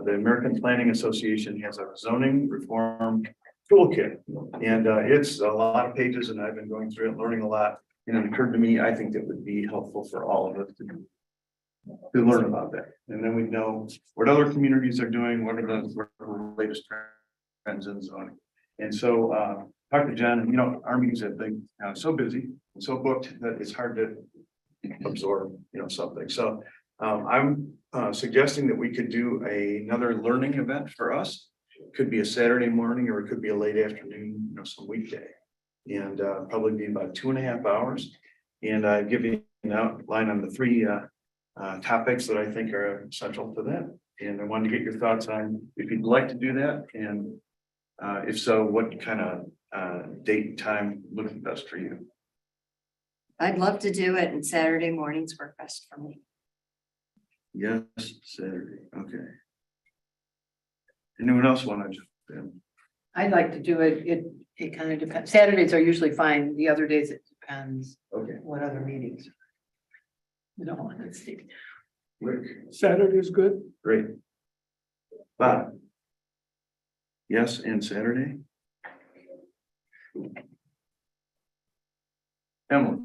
the American Planning Association has a zoning reform toolkit. And it's a lot of pages and I've been going through it, learning a lot. And it occurred to me, I think that would be helpful for all of us to learn about that. And then we know what other communities are doing, what are the latest trends in zoning. And so talk to John, and you know, our meetings have been so busy and so booked that it's hard to absorb, you know, something. So I'm suggesting that we could do another learning event for us. Could be a Saturday morning or it could be a late afternoon, you know, some weekday. And probably be about 2.5 hours. And I give you an outline on the three topics that I think are essential to that. And I wanted to get your thoughts on if you'd like to do that. And if so, what kind of date and time looks best for you? I'd love to do it, and Saturday mornings work best for me. Yes, Saturday, okay. Anyone else want to jump in? I'd like to do it. It kind of depends. Saturdays are usually fine. The other days, it depends. Okay. What other meetings? You don't want to see. Rick, Saturday is good. great. Bob? Yes, and Saturday? Emily?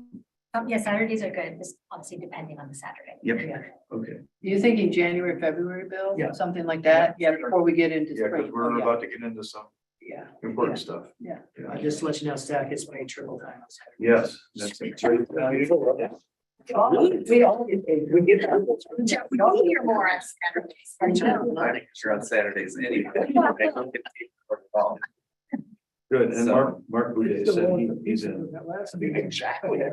Yeah, Saturdays are good, just obviously depending on the Saturday. Yep, okay. You're thinking January, February, Bill? Yeah. Something like that? Yeah, before we get into Yeah, because spring. we're Oh, yeah. about to get into some Yeah, important stuff. yeah. Just to let you know, staff gets paid triple time. Yes, that's it. We all get paid. We get. We don't hear more on Saturdays. Sure on Saturdays anyway. Good, and So- Mark Boudet said he's in. Exactly.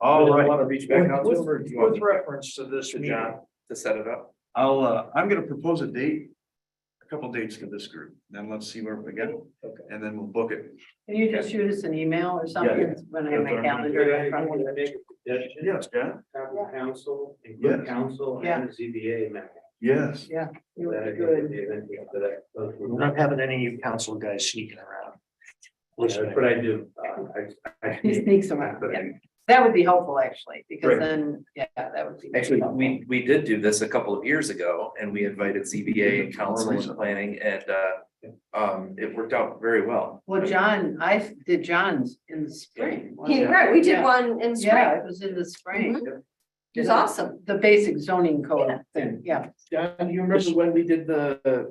All right. Want to reach back out to him, or do you want With reference to this To meeting, John to set it up. I'm gonna propose a date, a couple dates for this group, then let's see where we get. Okay. And then we'll book it. Can you just shoot us an email or something Yeah. when I have my That's what I'm gonna calendar? in I front of want me? to make a suggestion. Yes, John? Have the council, Yes. include council Yeah. and the ZBA member. Yes. Yeah, it would That be I think good. would be an idea for that. We're not having any of you council guys sneaking around. That's what I do. He sneaks them out, yeah. That would be helpful, actually, because Right. then, yeah, that would be. Actually, helpful. we did do this a couple of years ago and we invited ZBA and council and planning and, it worked out very well. Well, John, I did John's in the spring. wasn't it? Right, we did Yeah. one in spring. Yeah, it was in the spring. It was awesome. The basic zoning code thing, yeah. John, do you remember when we did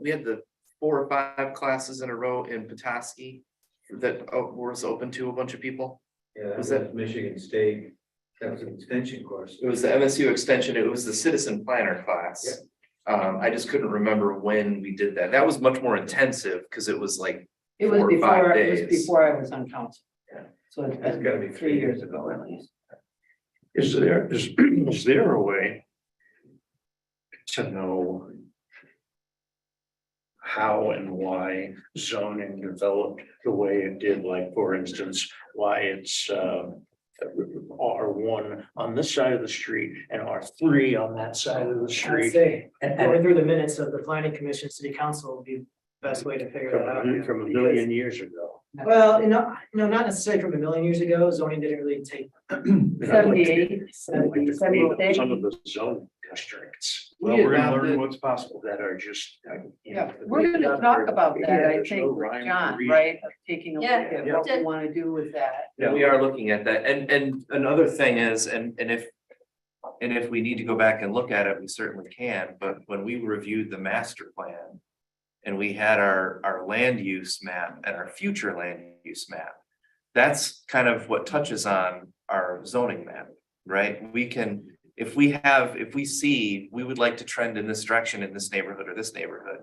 we had the 4 or 5 classes in a row in Petoskey that was open to a bunch of people? Yeah, Was that that- was Michigan State, that was an extension course. It was the MSU extension, it was the citizen planner class. I just couldn't remember when we did that. That was much more intensive because it was like It was 4 or 5 before, it was days. before I was on council. Yeah. So it's That's gotta be been 3 years ago at least. Is there a way to know how and why zoning developed the way it did, like, for instance, why it's R1 on this side of the street and R3 on that side of the I'd street? say, And- going through the minutes of the planning commission, city council would be the best way to figure that out. From a million years ago. Well, not necessarily from a million years ago, zoning didn't really take. 78. Some of the zoning districts. Well, we're gonna learn what's possible. That are just. Yeah, we're gonna talk about that, I think, with John, right, of taking a look Yeah, at yeah. what we wanna do with that. Yeah, we are looking at that. And another thing is, and if we need to go back and look at it, we certainly can, but when we reviewed the master plan. And we had our land use map and our future land use map. That's kind of what touches on our zoning map, right? We can, if we see, we would like to trend in this direction in this neighborhood or this neighborhood.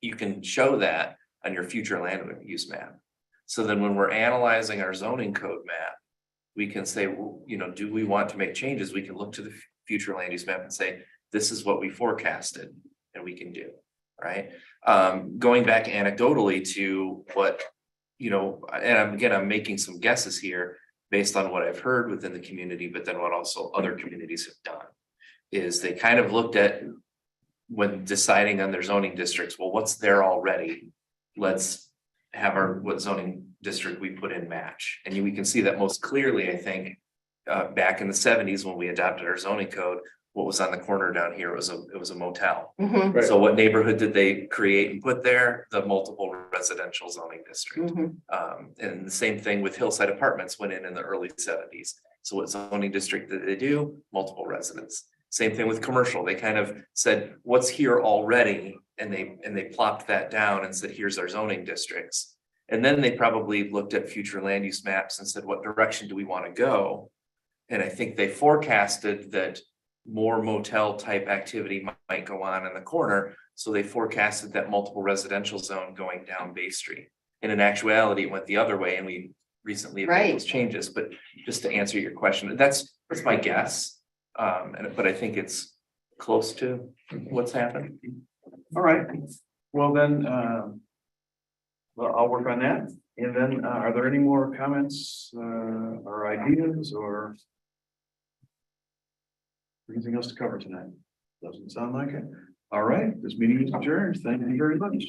You can show that on your future land use map. So then when we're analyzing our zoning code map, we can say, well, you know, do we want to make changes? We can look to the future land use map and say, this is what we forecasted and we can do, right? Going back anecdotally to what, you know, and I'm making some guesses here based on what I've heard within the community, but then what also other communities have done. Is they kind of looked at when deciding on their zoning districts, well, what's there already? Let's have what zoning district we put in match. And we can see that most clearly, I think, back in the 70s when we adopted our zoning code. What was on the corner down here was it was a motel. Mhm. So what neighborhood did they create and put there? The multiple residential zoning district. Mhm. And the same thing with Hillside Apartments went in the early 70s. So what zoning district did they do? Multiple residents. Same thing with commercial. They kind of said, what's here already? And they plopped that down and said, here's our zoning districts. And then they probably looked at future land use maps and said, what direction do we want to go? And I think they forecasted that more motel type activity might go on in the corner. So they forecasted that multiple residential zone going down Bay Street. And in actuality, it went the other way and we recently made those changes. But just to answer your question, that's my guess. But I think it's close to what's happened. All right, well then, well, I'll work on that. And then, are there any more comments, or ideas or anything else to cover tonight? Doesn't sound like it. All right, this meeting is adjourned. Thank you very much.